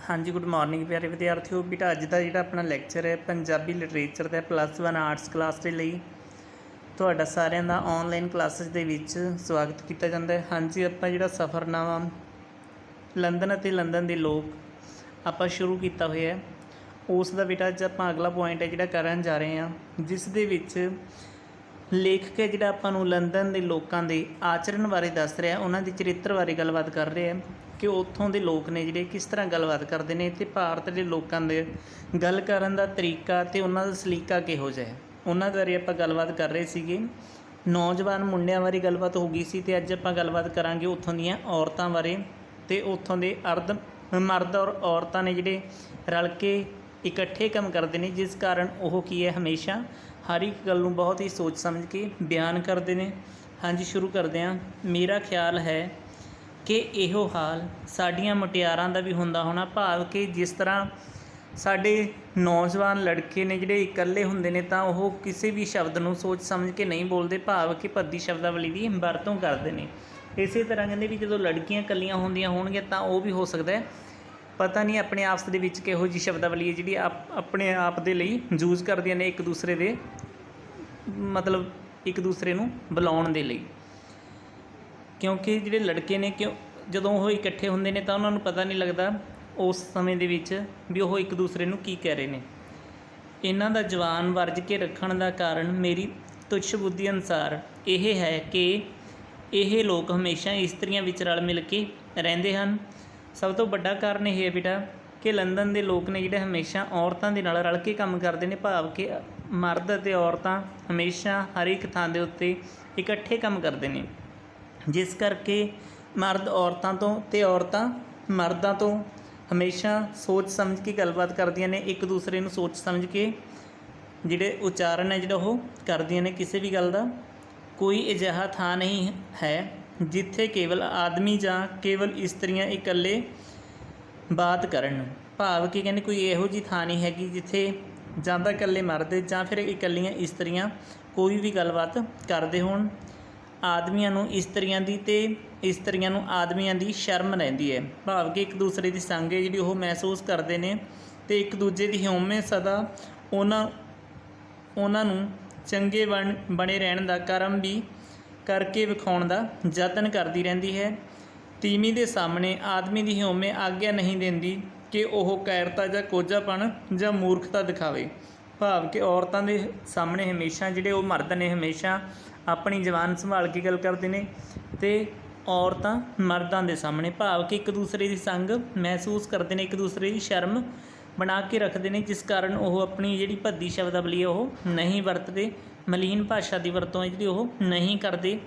हाँ जी, good morning प्यारे विद्यार्थियों। बेटा अज का जो अपना लैक्चर है पंजाबी लिटरेचर का +1 आर्ट्स क्लास के लिए ਤੁਹਾਡਾ ਸਾਰਿਆਂ ਦਾ ऑनलाइन क्लासेस ਦੇ ਵਿੱਚ ਸਵਾਗਤ ਕੀਤਾ ਜਾਂਦਾ है। हाँ जी, ਆਪਾਂ ਜਿਹੜਾ ਸਫ਼ਰਨਾਮਾ ਲੰਦਨ ਅਤੇ ਲੰਦਨ ਦੇ ਲੋਕ ਆਪਾਂ ਸ਼ੁਰੂ ਕੀਤਾ ਹੋਇਆ ਉਸ ਦਾ ਬੇਟਾ ਅੱਜ ਆਪਾਂ ਅਗਲਾ ਪੁਆਇੰਟ ਹੈ ਜਿਹੜਾ ਕਰਨ ਜਾ ਰਹੇ ਹਾਂ, ਜਿਸ ਦੇ ਵਿੱਚ ਲੇਖਕ ਹੈ ਜਿਹੜਾ ਆਪਾਂ ਨੂੰ ਲੰਦਨ ਦੇ ਲੋਕਾਂ ਦੇ ਆਚਰਣ ਬਾਰੇ ਦੱਸ ਰਿਹਾ, ਉਹਨਾਂ ਦੇ ਚਰਿੱਤਰ ਬਾਰੇ ਗੱਲਬਾਤ ਕਰ ਰਿਹਾ कि उत्थों के लोग ने जिहड़े किस तरह गलबात करते हैं तो भारत के लोगों के गल करन दा तरीका तो उन्हां दा सलीका किहो जिहा है उन्हां बारे आपां गलबात कर रहे सीगे। नौजवान मुंडियां बारे गलबात हो गई सी ते अज आपां गलबात करांगे उत्थों दीयां औरतां बारे ते उत्थों दे मर्द और औरतां ने जिहड़े रल के इकट्ठे काम करते हैं, जिस कारण वो की है हमेशा हर एक गल नूं बहुत ही सोच समझ के बयान करते हैं। हाँ जी, शुरू करते हैं। मेरा ख्याल है कि इहो हाल साड़ियाँ मुटियारां दा भी हुंदा होना, भाव कि जिस तरह साडे नौजवान लड़के ने जिहड़े इकल्ले हुंदे ने तां ओह किसी भी शब्द नूं सोच समझ के नहीं बोलते, भाव कि भद्दी शब्दावली की वरतों करते हैं। इस तरह कहते भी जो लड़कियां कल्लियां होंदियां होणगीआं तां ओह भी हो सकता है पता नहीं अपने आपस दे विच किहो जी शब्दावली है जिहड़ी अपने आप दे लई यूज़ करदियां ने एक दूसरे दे मतलब एक दूसरे नूं बुलाउण दे लई, क्योंकि जिहड़े लड़के ने क्यों जदों वो इकट्ठे हुंदे ने तां उन्हां नूं पता नहीं लगता उस समय दे विच भी वो एक दूसरे नूं की कह रहे हैं। इन्हां दा जवान वर्ज के रखण दा कारण मेरी तुच्छ बुद्धि अनुसार यह है कि यह लोग हमेशा इस्त्रियां विच रल मिल के रहिंदे हन। सब तो वड्डा कारण यह है बेटा कि लंदन के लोग ने जिहड़े हमेशा औरतां दे नाल रल के काम करते हैं, भाव कि मर्द ते औरतां हमेशा हर एक थां दे उत्ते इकट्ठे काम करते हैं, जिस करके मर्द औरतां तो ते औरतां मर्दां तो हमेशा सोच समझ के गलबात करदियां ने, एक दूसरे नूं सोच समझ के जिहड़े उच्चारण है जिहड़ा वो करदियां ने। किसी भी गल दा कोई अजिहा थां नहीं है जिथे केवल आदमी जां केवल इस्त्रियां इकल्ले बात करन, भाव कि कहने कोई इहो जी थां नहीं हैगी जिथे जां तां इकल्ले मर्द जां फिर इकल्लियां इस्त्रियां कोई भी गलबात करदे होण। आदमियां नूं इस्त्रियां दी ते इस्त्रियां नूं आदमियां दी शर्म रहिंदी है, भाव कि एक दूसरे की संग है जिहड़ी वो महसूस करते हैं तो एक दूजे की हउमैं सदा उन्हां नूं चंगे बने रहण दा करम भी करके विखाउण दा यतन करती रहिंदी है। तीवीं दे सामने आदमी की हउमैं आग्ञा नहीं देंदी कि वह कायरता जां कोझापन जां मूर्खता दिखावे, भाव कि औरतां दे सामने हमेशा जिहड़े वो मर्द ने हमेशा अपनी जबान संभाल के गल करते हैं तो औरतां मर्दां दे सामने भाव कि एक दूसरे की संग महसूस करते हैं, एक दूसरे की शर्म बना के रखते हैं, जिस कारण वो अपनी जिहड़ी भद्दी शब्दावली है वो नहीं वरतते, मलीन भाषा की वरतों जिहड़ी वो नहीं करते।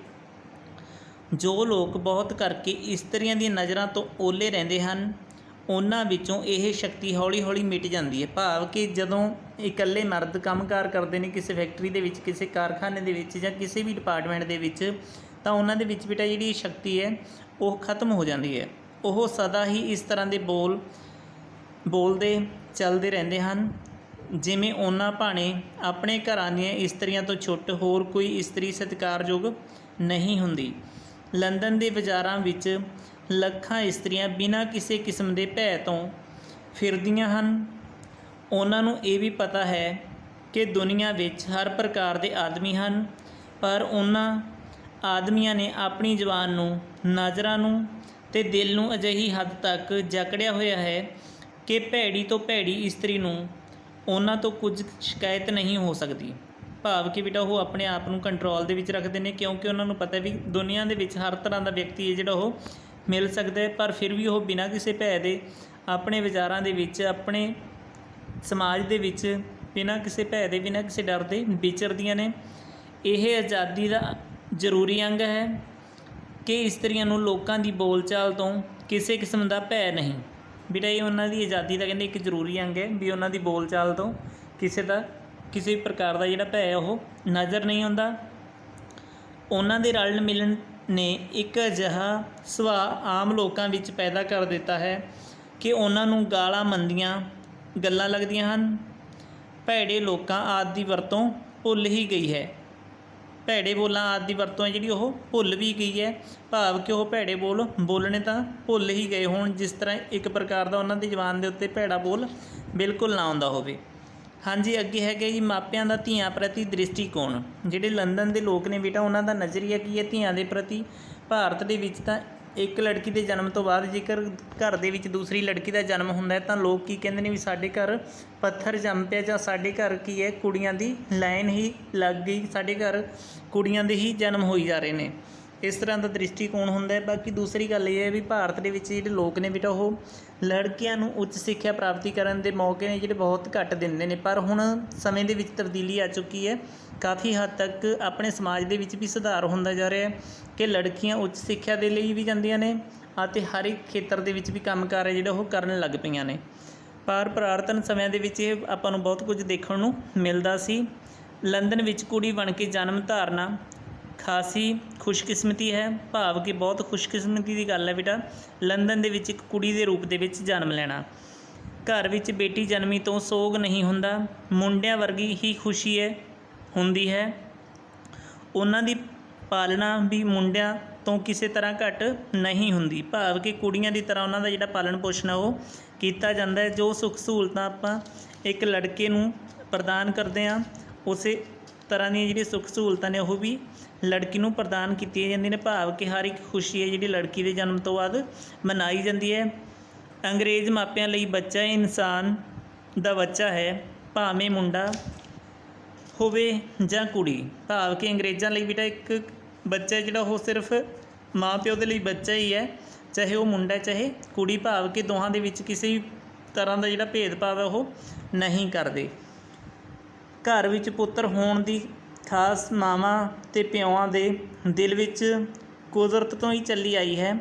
जो लोग बहुत करके इस्त्रियां दी नज़रां तो ओले रहिंदे हन उन्हां विचों यह शक्ति हौली हौली मिट जाती है, भाव कि जदों इकल्ले मर्द कामकार करते हैं किसी फैक्ट्री दे विच, किसी कारखाने दे विच जां किसी भी डिपार्टमेंट दे विच, तां उन्हां दे विच बेटा जिहड़ी शक्ति है वो खत्म हो जाती है। वो सदा ही इस तरह के बोलते चलते रहते हैं जिवें उन्हां भाणे अपने घरां दीयां इस्त्रियां तो छुट होर कोई इस्त्री सत्कारयोग नहीं हुंदी। लंदन के बाज़ारां विच ਲੱਖਾਂ ਇਸਤਰੀਆਂ बिना किसी किस्म के भय तो फिरदियां हन। उन्हां नूं ये भी पता है कि दुनिया विच हर प्रकार के आदमी हैं, पर उन्हां आदमियां ने अपनी जबान नूं नज़रां नूं ते दिल नूं अजिही हद तक जकड़िया होया है कि भैड़ी तो भैड़ी इस्त्री नूं उन्हां तो कुछ शिकायत नहीं हो सकती, भाव कि बेटा वो अपने आप नूं कंट्रोल दे विच रखते हैं, क्योंकि उन्हां नूं पता भी दुनिया दे विच हर तरह का व्यक्ति है जिहड़ा वो मिल सकता है, पर फिर भी वो बिना किसी भय दे अपने विचारां दे विच अपने समाज दे विच बिना किसी भय दे बिना किसी डर दे विचरदियां ने। यह आज़ादी का जरूरी अंग है कि इस्त्रियां नूं लोकां दी बोलचाल तो किसी किस्म का भय नहीं। बेटा ये उन्हां दी आज़ादी का कहते एक जरूरी अंग है भी उन्हां दी बोलचाल तो किसी प्रकार का जिहड़ा भय वो नज़र नहीं आउंदा। उन्हां दे रलन मिलन ने एक अजिहा सुभाअ आम लोगों विच पैदा कर दिता है कि उन्हां नूं गालां मंदियां गल्लां लगदियां हन। भैड़े लोकां आदि दी वरतों भुल ही गई है। ਭੈੜੇ ਬੋਲਾਂ ਆਦਿ ਦੀ ਵਰਤੋਂ ਹੈ ਜਿਹੜੀ ਉਹ ਭੁੱਲ ਵੀ ਗਈ ਹੈ, ਭਾਵ ਕਿ ਉਹ ਭੈੜੇ ਬੋਲ ਬੋਲਣੇ ਤਾਂ ਭੁੱਲ ਹੀ ਗਏ ਹੋਣ, ਜਿਸ ਤਰ੍ਹਾਂ ਇੱਕ ਪ੍ਰਕਾਰ ਦਾ ਉਹਨਾਂ ਦੀ ਜ਼ੁਬਾਨ ਦੇ ਉੱਤੇ ਭੈੜਾ ਬੋਲ ਬਿਲਕੁਲ ਨਾ ਆਉਂਦਾ ਹੋਵੇ। ਹਾਂਜੀ, ਅੱਗੇ ਹੈਗਾ ਜੀ ਮਾਪਿਆਂ ਦਾ ਧੀਆਂ ਪ੍ਰਤੀ ਦ੍ਰਿਸ਼ਟੀਕੋਣ। ਜਿਹੜੇ ਲੰਡਨ ਦੇ ਲੋਕ ਨੇ ਬੇਟਾ, ਉਹਨਾਂ ਦਾ ਨਜ਼ਰੀਆ ਕੀ ਹੈ ਧੀਆਂ ਦੇ ਪ੍ਰਤੀ। ਭਾਰਤ ਦੇ ਵਿੱਚ ਤਾਂ ਇੱਕ ਲੜਕੀ ਦੇ ਜਨਮ ਤੋਂ ਬਾਅਦ ਜੇਕਰ ਘਰ ਦੇ ਵਿੱਚ ਦੂਸਰੀ ਲੜਕੀ ਦਾ ਜਨਮ ਹੁੰਦਾ ਹੈ ਤਾਂ ਲੋਕ ਕੀ ਕਹਿੰਦੇ ਨੇ ਵੀ ਸਾਡੇ ਘਰ ਪੱਥਰ ਜੰਮ ਪਿਆ, ਜਾਂ ਸਾਡੇ ਘਰ ਕੀ ਹੈ ਕੁੜੀਆਂ ਦੀ ਲਾਈਨ ਹੀ ਲੱਗ ਗਈ, ਸਾਡੇ ਘਰ ਕੁੜੀਆਂ ਦੇ ਹੀ ਜਨਮ ਹੋਈ ਜਾ ਰਹੇ ਨੇ। ਇਸ ਤਰ੍ਹਾਂ ਦਾ ਦ੍ਰਿਸ਼ਟੀਕੋਣ ਹੁੰਦਾ ਹੈ। ਬਾਕੀ ਦੂਸਰੀ ਗੱਲ ਇਹ ਹੈ ਵੀ ਭਾਰਤ ਦੇ ਵਿੱਚ ਜਿਹੜੇ ਲੋਕ ਨੇ ਬੇਟਾ, ਉਹ ਲੜਕੀਆਂ ਨੂੰ ਉੱਚ ਸਿੱਖਿਆ ਪ੍ਰਾਪਤੀ ਕਰਨ ਦੇ ਮੌਕੇ ਨੇ ਜਿਹੜੇ ਬਹੁਤ ਘੱਟ ਦਿੰਦੇ ਨੇ। ਪਰ ਹੁਣ ਸਮੇਂ ਦੇ ਵਿੱਚ ਤਬਦੀਲੀ ਆ ਚੁੱਕੀ ਹੈ, ਕਾਫੀ ਹੱਦ ਤੱਕ ਆਪਣੇ ਸਮਾਜ ਦੇ ਵਿੱਚ ਵੀ ਸੁਧਾਰ ਹੁੰਦਾ ਜਾ ਰਿਹਾ ਹੈ ਕਿ ਲੜਕੀਆਂ ਉੱਚ ਸਿੱਖਿਆ ਦੇ ਲਈ ਵੀ ਜਾਂਦੀਆਂ ਨੇ ਅਤੇ ਹਰ ਇੱਕ ਖੇਤਰ ਦੇ ਵਿੱਚ ਵੀ ਕੰਮ ਕਾਰ ਹੈ ਜਿਹੜਾ ਉਹ ਕਰਨ ਲੱਗ ਪਈਆਂ ਨੇ। ਪਰ ਪੁਰਾਤਨ ਸਮਿਆਂ ਦੇ ਵਿੱਚ ਇਹ ਆਪਾਂ ਨੂੰ ਬਹੁਤ ਕੁਝ ਦੇਖਣ ਨੂੰ ਮਿਲਦਾ ਸੀ। ਲੰਡਨ ਵਿੱਚ ਕੁੜੀ ਬਣ ਕੇ ਜਨਮ ਧਾਰਨਾ ਖਾਸੀ ਖੁਸ਼ਕਿਸਮਤੀ ਹੈ, ਭਾਵ ਕਿ ਬਹੁਤ ਖੁਸ਼ਕਿਸਮਤੀ ਦੀ ਗੱਲ ਹੈ ਬੇਟਾ ਲੰਡਨ ਦੇ ਵਿੱਚ ਇੱਕ ਕੁੜੀ ਦੇ ਰੂਪ ਦੇ ਵਿੱਚ ਜਨਮ ਲੈਣਾ। ਘਰ ਵਿੱਚ ਬੇਟੀ ਜਨਮੀ ਤੋਂ ਸੋਗ ਨਹੀਂ ਹੁੰਦਾ, ਮੁੰਡਿਆਂ ਵਰਗੀ ਹੀ ਖੁਸ਼ੀ ਹੁੰਦੀ ਹੈ। ਉਹਨਾਂ ਦੀ ਪਾਲਣਾ ਵੀ ਮੁੰਡਿਆਂ ਤੋਂ ਕਿਸੇ ਤਰ੍ਹਾਂ ਘੱਟ ਨਹੀਂ ਹੁੰਦੀ, ਭਾਵ ਕਿ ਕੁੜੀਆਂ ਦੀ ਤਰ੍ਹਾਂ ਉਹਨਾਂ ਦਾ ਜਿਹੜਾ ਪਾਲਣ ਪੋਸ਼ਣ ਉਹ ਕੀਤਾ ਜਾਂਦਾ ਹੈ। ਜੋ ਸੁੱਖ ਸਹੂਲਤਾਂ ਆਪਾਂ ਇੱਕ ਲੜਕੇ ਨੂੰ ਪ੍ਰਦਾਨ ਕਰਦੇ ਹਾਂ, ਉਸੇ ਤਰ੍ਹਾਂ ਦੀਆਂ ਜਿਹੜੀਆਂ ਸੁੱਖ ਸਹੂਲਤਾਂ ਨੇ ਉਹ ਵੀ ਲੜਕੀ ਨੂੰ ਪ੍ਰਦਾਨ ਕੀਤੀਆਂ ਜਾਂਦੀਆਂ ਨੇ, ਭਾਵ ਕਿ ਹਰ ਇੱਕ ਖੁਸ਼ੀ ਹੈ ਜਿਹੜੀ ਲੜਕੀ ਦੇ ਜਨਮ ਤੋਂ ਬਾਅਦ ਮਨਾਈ ਜਾਂਦੀ ਹੈ। ਅੰਗਰੇਜ਼ ਮਾਪਿਆਂ ਲਈ ਬੱਚਾ ਇਨਸਾਨ ਦਾ ਬੱਚਾ ਹੈ, ਭਾਵੇਂ ਮੁੰਡਾ ਹੋਵੇ ਜਾਂ ਕੁੜੀ। ਭਾਵ ਕਿ ਅੰਗਰੇਜ਼ਾਂ ਲਈ ਬੇਟਾ ਇੱਕ ਬੱਚਾ ਜਿਹੜਾ ਉਹ ਸਿਰਫ ਮਾਂ ਪਿਓ ਦੇ ਲਈ ਬੱਚਾ ਹੀ ਹੈ, ਚਾਹੇ ਉਹ ਮੁੰਡਾ ਚਾਹੇ ਕੁੜੀ, ਭਾਵ ਕਿ ਦੋਹਾਂ ਦੇ ਵਿੱਚ ਕਿਸੇ ਵੀ ਤਰ੍ਹਾਂ ਦਾ ਜਿਹੜਾ ਭੇਦਭਾਵ ਹੈ ਉਹ ਨਹੀਂ ਕਰਦੇ। ਘਰ ਵਿੱਚ ਪੁੱਤਰ ਹੋਣ ਦੀ ਖਾਸ ਮਾਵਾਂ ਅਤੇ ਪਿਓਆਂ ਦੇ ਦਿਲ ਵਿੱਚ ਕੁਦਰਤ ਤੋਂ ਹੀ ਚੱਲੀ ਆਈ ਹੈ,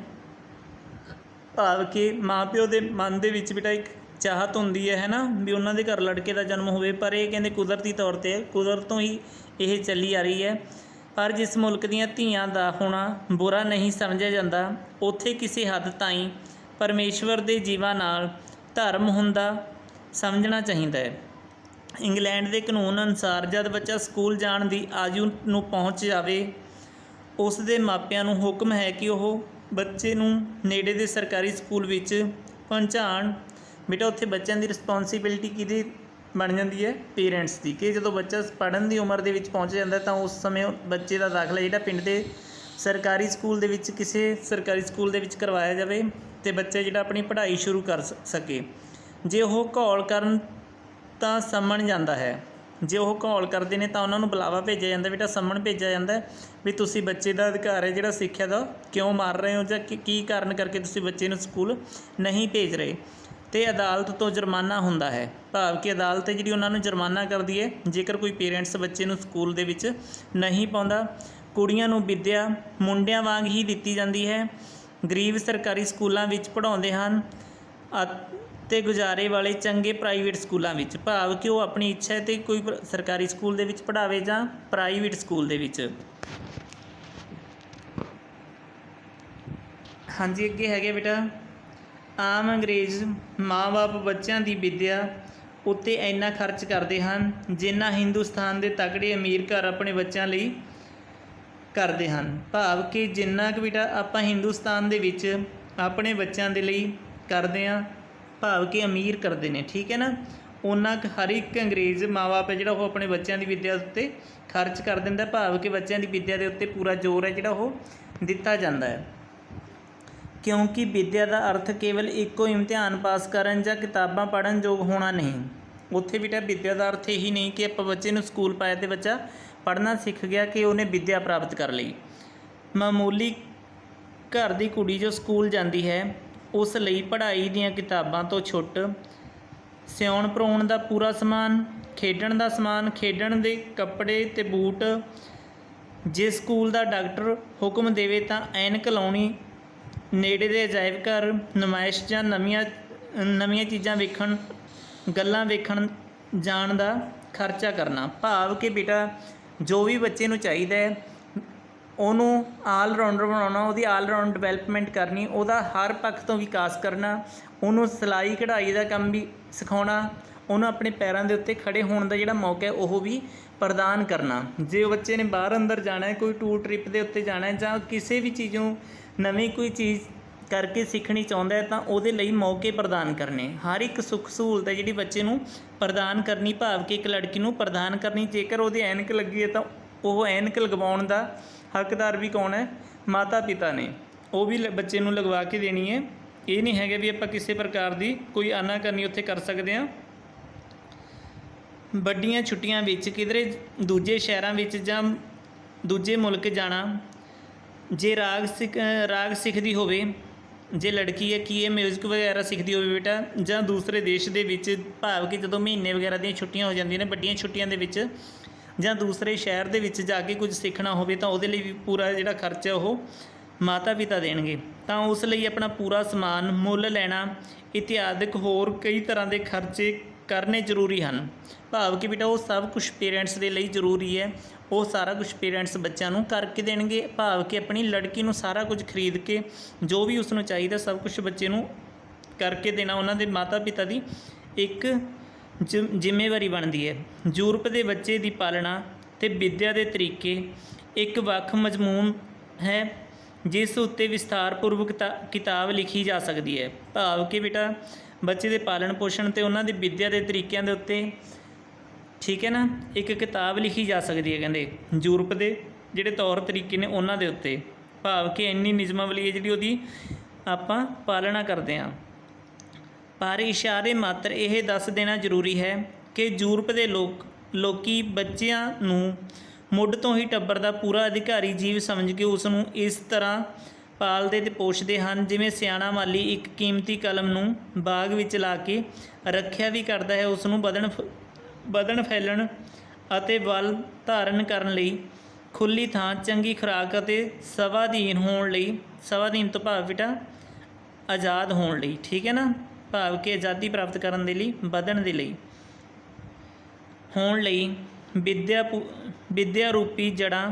ਭਾਵ ਕਿ ਮਾਂ ਪਿਓ ਦੇ ਮਨ ਦੇ ਵਿੱਚ ਬੇਟਾ ਇੱਕ ਚਾਹਤ ਹੁੰਦੀ ਹੈ ਨਾ ਵੀ ਉਹਨਾਂ ਦੇ ਘਰ ਲੜਕੇ ਦਾ ਜਨਮ ਹੋਵੇ, ਪਰ ਇਹ ਕਹਿੰਦੇ ਕੁਦਰਤੀ ਤੌਰ 'ਤੇ ਕੁਦਰਤ ਤੋਂ ਹੀ ਇਹ ਚੱਲੀ ਆ ਰਹੀ ਹੈ। ਪਰ ਜਿਸ ਮੁਲਕ ਦੀਆਂ ਧੀਆਂ ਦਾ ਹੋਣਾ ਬੁਰਾ ਨਹੀਂ ਸਮਝਿਆ ਜਾਂਦਾ, ਉੱਥੇ ਕਿਸੇ ਹੱਦ ਤਾਈਂ ਪਰਮੇਸ਼ਵਰ ਦੇ ਜੀਵਾਂ ਨਾਲ ਧਰਮ ਹੁੰਦਾ ਸਮਝਣਾ ਚਾਹੀਦਾ ਹੈ। ਇੰਗਲੈਂਡ ਦੇ ਕਾਨੂੰਨ ਅਨੁਸਾਰ ਜਦ ਬੱਚਾ ਸਕੂਲ ਜਾਣ ਦੀ ਆਯੂ ਨੂੰ ਪਹੁੰਚ ਜਾਵੇ, ਉਸ ਦੇ ਮਾਪਿਆਂ ਨੂੰ ਹੁਕਮ ਹੈ ਕਿ ਉਹ ਬੱਚੇ ਨੂੰ ਨੇੜੇ ਦੇ ਸਰਕਾਰੀ ਸਕੂਲ ਵਿੱਚ ਪਹੁੰਚਾਉਣ। ਬੇਟਾ ਉੱਥੇ ਬੱਚਿਆਂ ਦੀ ਰਿਸਪੋਂਸੀਬਿਲਿਟੀ ਕਿਹਦੀ ਬਣ ਜਾਂਦੀ ਹੈ? ਪੇਰੈਂਟਸ ਦੀ, ਕਿ ਜਦੋਂ ਬੱਚਾ ਪੜ੍ਹਨ ਦੀ ਉਮਰ ਦੇ ਵਿੱਚ ਪਹੁੰਚ ਜਾਂਦਾ ਤਾਂ ਉਸ ਸਮੇਂ ਬੱਚੇ ਦਾ ਦਾਖਲਾ ਜਿਹੜਾ ਪਿੰਡ ਦੇ ਸਰਕਾਰੀ ਸਕੂਲ ਦੇ ਵਿੱਚ ਕਿਸੇ ਸਰਕਾਰੀ ਸਕੂਲ ਦੇ ਵਿੱਚ ਕਰਵਾਇਆ ਜਾਵੇ ਅਤੇ ਬੱਚਾ ਜਿਹੜਾ ਆਪਣੀ ਪੜ੍ਹਾਈ ਸ਼ੁਰੂ ਕਰ ਸਕੇ। ਜੇ ਉਹ ਘੋਲ ਕਰਨ ਤਾਂ ਸੰਮਣ ਜਾਂਦਾ ਹੈ, ਜੇ ਉਹ ਘੋਲ ਕਰਦੇ ਨੇ ਤਾਂ ਉਹਨਾਂ ਨੂੰ ਬੁਲਾਵਾ ਭੇਜਿਆ ਜਾਂਦਾ, ਬੇਟਾ ਸੰਮਣ ਭੇਜਿਆ ਜਾਂਦਾ ਵੀ ਤੁਸੀਂ ਬੱਚੇ ਦਾ ਅਧਿਕਾਰ ਹੈ ਜਿਹੜਾ ਸਿੱਖਿਆ ਦਾ ਕਿਉਂ ਮਾਰ ਰਹੇ ਹੋ, ਜਾਂ ਕੀ ਕਾਰਨ ਕਰਕੇ ਤੁਸੀਂ ਬੱਚੇ ਨੂੰ ਸਕੂਲ ਨਹੀਂ ਭੇਜ ਰਹੇ। ਅਤੇ ਅਦਾਲਤ ਤੋਂ ਜੁਰਮਾਨਾ ਹੁੰਦਾ ਹੈ, ਭਾਵ ਕਿ ਅਦਾਲਤ ਜਿਹੜੀ ਉਹਨਾਂ ਨੂੰ ਜੁਰਮਾਨਾ ਕਰਦੀ ਹੈ ਜੇਕਰ ਕੋਈ ਪੇਰੈਂਟਸ ਬੱਚੇ ਨੂੰ ਸਕੂਲ ਦੇ ਵਿੱਚ ਨਹੀਂ ਪਾਉਂਦਾ। ਕੁੜੀਆਂ ਨੂੰ ਵਿੱਦਿਆ ਮੁੰਡਿਆਂ ਵਾਂਗ ਹੀ ਦਿੱਤੀ ਜਾਂਦੀ ਹੈ। ਗਰੀਬ ਸਰਕਾਰੀ ਸਕੂਲਾਂ ਵਿੱਚ ਪੜ੍ਹਾਉਂਦੇ ਹਨ ਅਤੇ ਗੁਜ਼ਾਰੇ ਵਾਲੇ ਚੰਗੇ ਪ੍ਰਾਈਵੇਟ ਸਕੂਲਾਂ ਵਿੱਚ, ਭਾਵ ਕਿ ਉਹ ਆਪਣੀ ਇੱਛਾ 'ਤੇ ਕੋਈ ਸਰਕਾਰੀ ਸਕੂਲ ਦੇ ਵਿੱਚ ਪੜ੍ਹਾਵੇ ਜਾਂ ਪ੍ਰਾਈਵੇਟ ਸਕੂਲ ਦੇ ਵਿੱਚ। ਹਾਂਜੀ, ਅੱਗੇ ਹੈਗੇ ਬੇਟਾ ਆਮ ਅੰਗਰੇਜ਼ ਮਾਂ-ਬਾਪ ਬੱਚਿਆਂ ਦੀ ਵਿੱਦਿਆ ਉੱਤੇ ਇੰਨਾ ਖਰਚ ਕਰਦੇ ਹਨ ਜਿੰਨਾ ਹਿੰਦੁਸਤਾਨ ਦੇ ਤਕੜੇ ਅਮੀਰ ਘਰ ਆਪਣੇ ਬੱਚਿਆਂ ਲਈ ਕਰਦੇ ਹਨ, ਭਾਵ ਕਿ ਜਿੰਨਾ ਕੁ ਬੇਟਾ ਆਪਾਂ ਹਿੰਦੁਸਤਾਨ ਦੇ ਵਿੱਚ ਆਪਣੇ ਬੱਚਿਆਂ ਦੇ ਲਈ ਕਰਦੇ ਹਾਂ, ਭਾਵ ਕਿ ਅਮੀਰ ਕਰਦੇ ਨੇ, ਠੀਕ ਹੈ ਨਾ, ਉਹਨਾਂ ਕੁ ਹਰ ਇੱਕ ਅੰਗਰੇਜ਼ ਮਾਂ-ਬਾਪ ਹੈ ਜਿਹੜਾ ਉਹ ਆਪਣੇ ਬੱਚਿਆਂ ਦੀ ਵਿੱਦਿਆ ਉੱਤੇ ਖਰਚ ਕਰ ਦਿੰਦਾ, ਭਾਵ ਕਿ ਬੱਚਿਆਂ ਦੀ ਵਿੱਦਿਆ ਦੇ ਉੱਤੇ ਪੂਰਾ ਜ਼ੋਰ ਹੈ ਜਿਹੜਾ ਉਹ ਦਿੱਤਾ ਜਾਂਦਾ ਹੈ। ਕਿਉਂਕਿ ਵਿੱਦਿਆ ਦਾ ਅਰਥ ਕੇਵਲ ਇੱਕੋ ਇਮਤਿਹਾਨ ਪਾਸ ਕਰਨ ਜਾਂ ਕਿਤਾਬਾਂ ਪੜ੍ਹਨ ਯੋਗ ਹੋਣਾ ਨਹੀਂ। ਉੱਥੇ ਬੇਟਾ ਵਿੱਦਿਆ ਦਾ ਅਰਥ ਇਹੀ ਨਹੀਂ ਕਿ ਆਪਾਂ ਬੱਚੇ ਨੂੰ ਸਕੂਲ ਪਾਇਆ ਅਤੇ ਬੱਚਾ ਪੜ੍ਹਨਾ ਸਿੱਖ ਗਿਆ ਕਿ ਉਹਨੇ ਵਿੱਦਿਆ ਪ੍ਰਾਪਤ ਕਰ ਲਈ। ਮਾਮੂਲੀ ਘਰ ਦੀ ਕੁੜੀ ਜੋ ਸਕੂਲ ਜਾਂਦੀ ਹੈ ਉਸ ਲਈ ਪੜ੍ਹਾਈ ਦੀਆਂ ਕਿਤਾਬਾਂ ਤੋਂ ਛੁੱਟ, ਸਿਉਣ ਪਰਾਉਣ ਦਾ ਪੂਰਾ ਸਮਾਨ, ਖੇਡਣ ਦਾ ਸਮਾਨ, ਖੇਡਣ ਦੇ ਕੱਪੜੇ ਅਤੇ ਬੂਟ, ਜੇ ਸਕੂਲ ਦਾ ਡਾਕਟਰ ਹੁਕਮ ਦੇਵੇ ਤਾਂ ਐਨਕ ਲਾਉਣੀ, ਨੇੜੇ ਦੇ ਅਜਾਇਬ ਘਰ, ਨੁਮਾਇਸ਼ ਜਾਂ ਨਵੀਆਂ ਚੀਜ਼ਾਂ ਵੇਖਣ, ਗੱਲਾਂ ਵੇਖਣ ਜਾਣ ਦਾ ਖਰਚਾ ਕਰਨਾ, ਭਾਵ ਕਿ ਬੇਟਾ ਜੋ ਵੀ ਬੱਚੇ ਨੂੰ ਚਾਹੀਦਾ ਹੈ ਉਹਨੂੰ ਆਲ ਰਾਊਂਡਰ ਬਣਾਉਣਾ, ਉਹਦੀ ਆਲ ਰਾਊਂਡ ਡਿਵੈਲਪਮੈਂਟ ਕਰਨੀ, ਉਹਦਾ ਹਰ ਪੱਖ ਤੋਂ ਵਿਕਾਸ ਕਰਨਾ, ਉਹਨੂੰ ਸਿਲਾਈ ਕਢਾਈ ਦਾ ਕੰਮ ਵੀ ਸਿਖਾਉਣਾ, ਉਹਨੂੰ ਆਪਣੇ ਪੈਰਾਂ ਦੇ ਉੱਤੇ ਖੜੇ ਹੋਣ ਦਾ ਜਿਹੜਾ ਮੌਕਾ ਹੈ ਉਹ ਵੀ ਪ੍ਰਦਾਨ ਕਰਨਾ। ਜੇ ਉਹ ਬੱਚੇ ਨੇ ਬਾਹਰ ਅੰਦਰ ਜਾਣਾ ਹੈ, ਕੋਈ ਟੂਰ ਟ੍ਰਿਪ ਦੇ ਉੱਤੇ ਜਾਣਾ ਹੈ ਜਾਂ ਕਿਸੇ ਵੀ ਚੀਜ਼ ਨੂੰ ਨਵੀਂ ਕੋਈ ਚੀਜ਼ ਕਰਕੇ ਸਿੱਖਣੀ ਚਾਹੁੰਦਾ ਹੈ ਤਾਂ ਉਹਦੇ ਲਈ ਮੌਕੇ ਪ੍ਰਦਾਨ ਕਰਨੇ। ਹਰ ਇੱਕ ਸੁੱਖ ਸਹੂਲਤ ਹੈ ਜਿਹੜੀ ਬੱਚੇ ਨੂੰ ਪ੍ਰਦਾਨ ਕਰਨੀ, ਭਾਵ ਕਿ ਇੱਕ ਲੜਕੀ ਨੂੰ ਪ੍ਰਦਾਨ ਕਰਨੀ। ਜੇਕਰ ਉਹਦੀ ਐਨਕ ਲੱਗੀ ਹੈ ਤਾਂ ਉਹ ਐਨਕ ਲਗਵਾਉਣ ਦਾ ਹੱਕਦਾਰ ਵੀ ਕੌਣ ਹੈ? ਮਾਤਾ ਪਿਤਾ ਨੇ। ਉਹ ਵੀ ਬੱਚੇ ਨੂੰ ਲਗਵਾ ਕੇ ਦੇਣੀ ਹੈ। ਇਹ ਨਹੀਂ ਹੈਗਾ ਵੀ ਆਪਾਂ ਕਿਸੇ ਪ੍ਰਕਾਰ ਦੀ ਕੋਈ ਆਨਾਕਾਨੀ ਉੱਥੇ ਕਰ ਸਕਦੇ ਹਾਂ। ਵੱਡੀਆਂ ਛੁੱਟੀਆਂ ਵਿੱਚ ਕਿਧਰੇ ਦੂਜੇ ਸ਼ਹਿਰਾਂ ਵਿੱਚ ਜਾਂ ਦੂਜੇ ਮੁਲਕ ਜਾਣਾ, ਜੇ ਰਾਗ ਸਿੱਖਦੀ ਹੋਵੇ, ਜੇ ਲੜਕੀ ਹੈ ਕੀ ਇਹ ਮਿਊਜ਼ਿਕ ਵਗੈਰਾ ਸਿੱਖਦੀ ਹੋਵੇ ਬੇਟਾ, ਜਾਂ ਦੂਸਰੇ ਦੇਸ਼ ਦੇ ਵਿੱਚ, ਭਾਵ ਕਿ ਜਦੋਂ ਮਹੀਨੇ ਵਗੈਰਾ ਦੀਆਂ ਛੁੱਟੀਆਂ ਹੋ ਜਾਂਦੀਆਂ ਨੇ, ਵੱਡੀਆਂ ਛੁੱਟੀਆਂ ਦੇ ਵਿੱਚ ਜਾਂ ਦੂਸਰੇ ਸ਼ਹਿਰ ਦੇ ਵਿੱਚ ਜਾ ਕੇ ਕੁਝ ਸਿੱਖਣਾ ਹੋਵੇ ਤਾਂ ਉਹਦੇ ਲਈ ਵੀ ਪੂਰਾ ਜਿਹੜਾ ਖਰਚਾ ਉਹ ਮਾਤਾ ਪਿਤਾ ਦੇਣਗੇ। ਤਾਂ ਉਸ ਲਈ ਆਪਣਾ ਪੂਰਾ ਸਮਾਨ ਮੁੱਲ ਲੈਣਾ ਇਤਿਆਦਿਕ ਹੋਰ ਕਈ ਤਰ੍ਹਾਂ ਦੇ ਖਰਚੇ ਕਰਨੇ ਜ਼ਰੂਰੀ ਹਨ। ਭਾਵ ਕਿ ਬੇਟਾ ਉਹ ਸਭ ਕੁਛ ਪੇਰੈਂਟਸ ਦੇ ਲਈ ਜ਼ਰੂਰੀ ਹੈ। ਉਹ ਸਾਰਾ ਕੁਛ ਪੇਰੈਂਟਸ ਬੱਚਿਆਂ ਨੂੰ ਕਰਕੇ ਦੇਣਗੇ। ਭਾਵ ਕਿ ਆਪਣੀ ਲੜਕੀ ਨੂੰ ਸਾਰਾ ਕੁਝ ਖਰੀਦ ਕੇ ਜੋ ਵੀ ਉਸ ਨੂੰ ਚਾਹੀਦਾ ਸਭ ਕੁਛ ਬੱਚੇ ਨੂੰ ਕਰਕੇ ਦੇਣਾ ਉਹਨਾਂ ਦੇ ਮਾਤਾ ਪਿਤਾ ਦੀ ਇੱਕ ਜ਼ਿੰਮੇਵਾਰੀ ਬਣਦੀ ਹੈ। ਯੂਰਪ ਦੇ ਬੱਚੇ ਦੀ ਪਾਲਣਾ ਅਤੇ ਵਿੱਦਿਆ ਦੇ ਤਰੀਕੇ ਇੱਕ ਵੱਖ ਮਜ਼ਮੂਨ ਹੈ ਜਿਸ ਉੱਤੇ ਵਿਸਥਾਰਪੂਰਵਕ ਕਿਤਾਬ ਲਿਖੀ ਜਾ ਸਕਦੀ ਹੈ। ਭਾਵ ਕਿ ਬੇਟਾ ਬੱਚੇ ਦੇ ਪਾਲਣ ਪੋਸ਼ਣ ਅਤੇ ਉਹਨਾਂ ਦੀ ਵਿੱਦਿਆ ਦੇ ਤਰੀਕਿਆਂ ਦੇ ਉੱਤੇ, ਠੀਕ ਹੈ ਨਾ, ਇੱਕ ਕਿਤਾਬ ਲਿਖੀ ਜਾ ਸਕਦੀ ਹੈ। ਕਹਿੰਦੇ ਯੂਰਪ ਦੇ ਜਿਹੜੇ ਤੌਰ ਤਰੀਕੇ ਨੇ ਉਹਨਾਂ ਦੇ ਉੱਤੇ, ਭਾਵ ਕਿ ਇੰਨੀ ਨਿਯਮਾਵਲੀ ਹੈ ਜਿਹੜੀ ਉਹਦੀ ਆਪਾਂ ਪਾਲਣਾ ਕਰਦੇ ਹਾਂ। ਪਰ ਇਸ਼ਾਰੇ ਮਾਤਰ ਇਹ ਦੱਸ ਦੇਣਾ ਜ਼ਰੂਰੀ ਹੈ ਕਿ ਯੂਰਪ ਦੇ ਲੋਕੀ ਬੱਚਿਆਂ ਨੂੰ ਮੁੱਢ ਤੋਂ ਹੀ ਟੱਬਰ ਦਾ ਪੂਰਾ ਅਧਿਕਾਰੀ ਜੀਵ ਸਮਝ ਕੇ ਉਸ ਨੂੰ ਇਸ ਤਰ੍ਹਾਂ ਪਾਲਦੇ ਅਤੇ ਪੋਸ਼ਦੇ ਹਨ ਜਿਵੇਂ ਸਿਆਣਾ ਮਾਲੀ ਇੱਕ ਕੀਮਤੀ ਕਲਮ ਨੂੰ ਬਾਗ ਵਿੱਚ ਲਾ ਕੇ ਰੱਖਿਆ ਵੀ ਕਰਦਾ ਹੈ। ਉਸ ਨੂੰ ਵਧਣ ਫੈਲਣ ਅਤੇ ਬਲ ਧਾਰਨ ਕਰਨ ਲਈ ਖੁੱਲ੍ਹੀ ਥਾਂ, ਚੰਗੀ ਖੁਰਾਕ ਅਤੇ ਸਵਾਧੀਨ ਹੋਣ ਲਈ, ਸਵਾਧੀਨ ਤੋਂ ਭਾਵ ਬੇਟਾ ਆਜ਼ਾਦ ਹੋਣ ਲਈ, ਠੀਕ ਹੈ ਨਾ, ਭਾਵ ਕਿ ਆਜ਼ਾਦੀ ਪ੍ਰਾਪਤ ਕਰਨ ਦੇ ਲਈ, ਵਧਣ ਦੇ ਲਈ, ਹੋਣ ਲਈ ਵਿੱਦਿਆ ਰੂਪੀ ਜੜ੍ਹਾਂ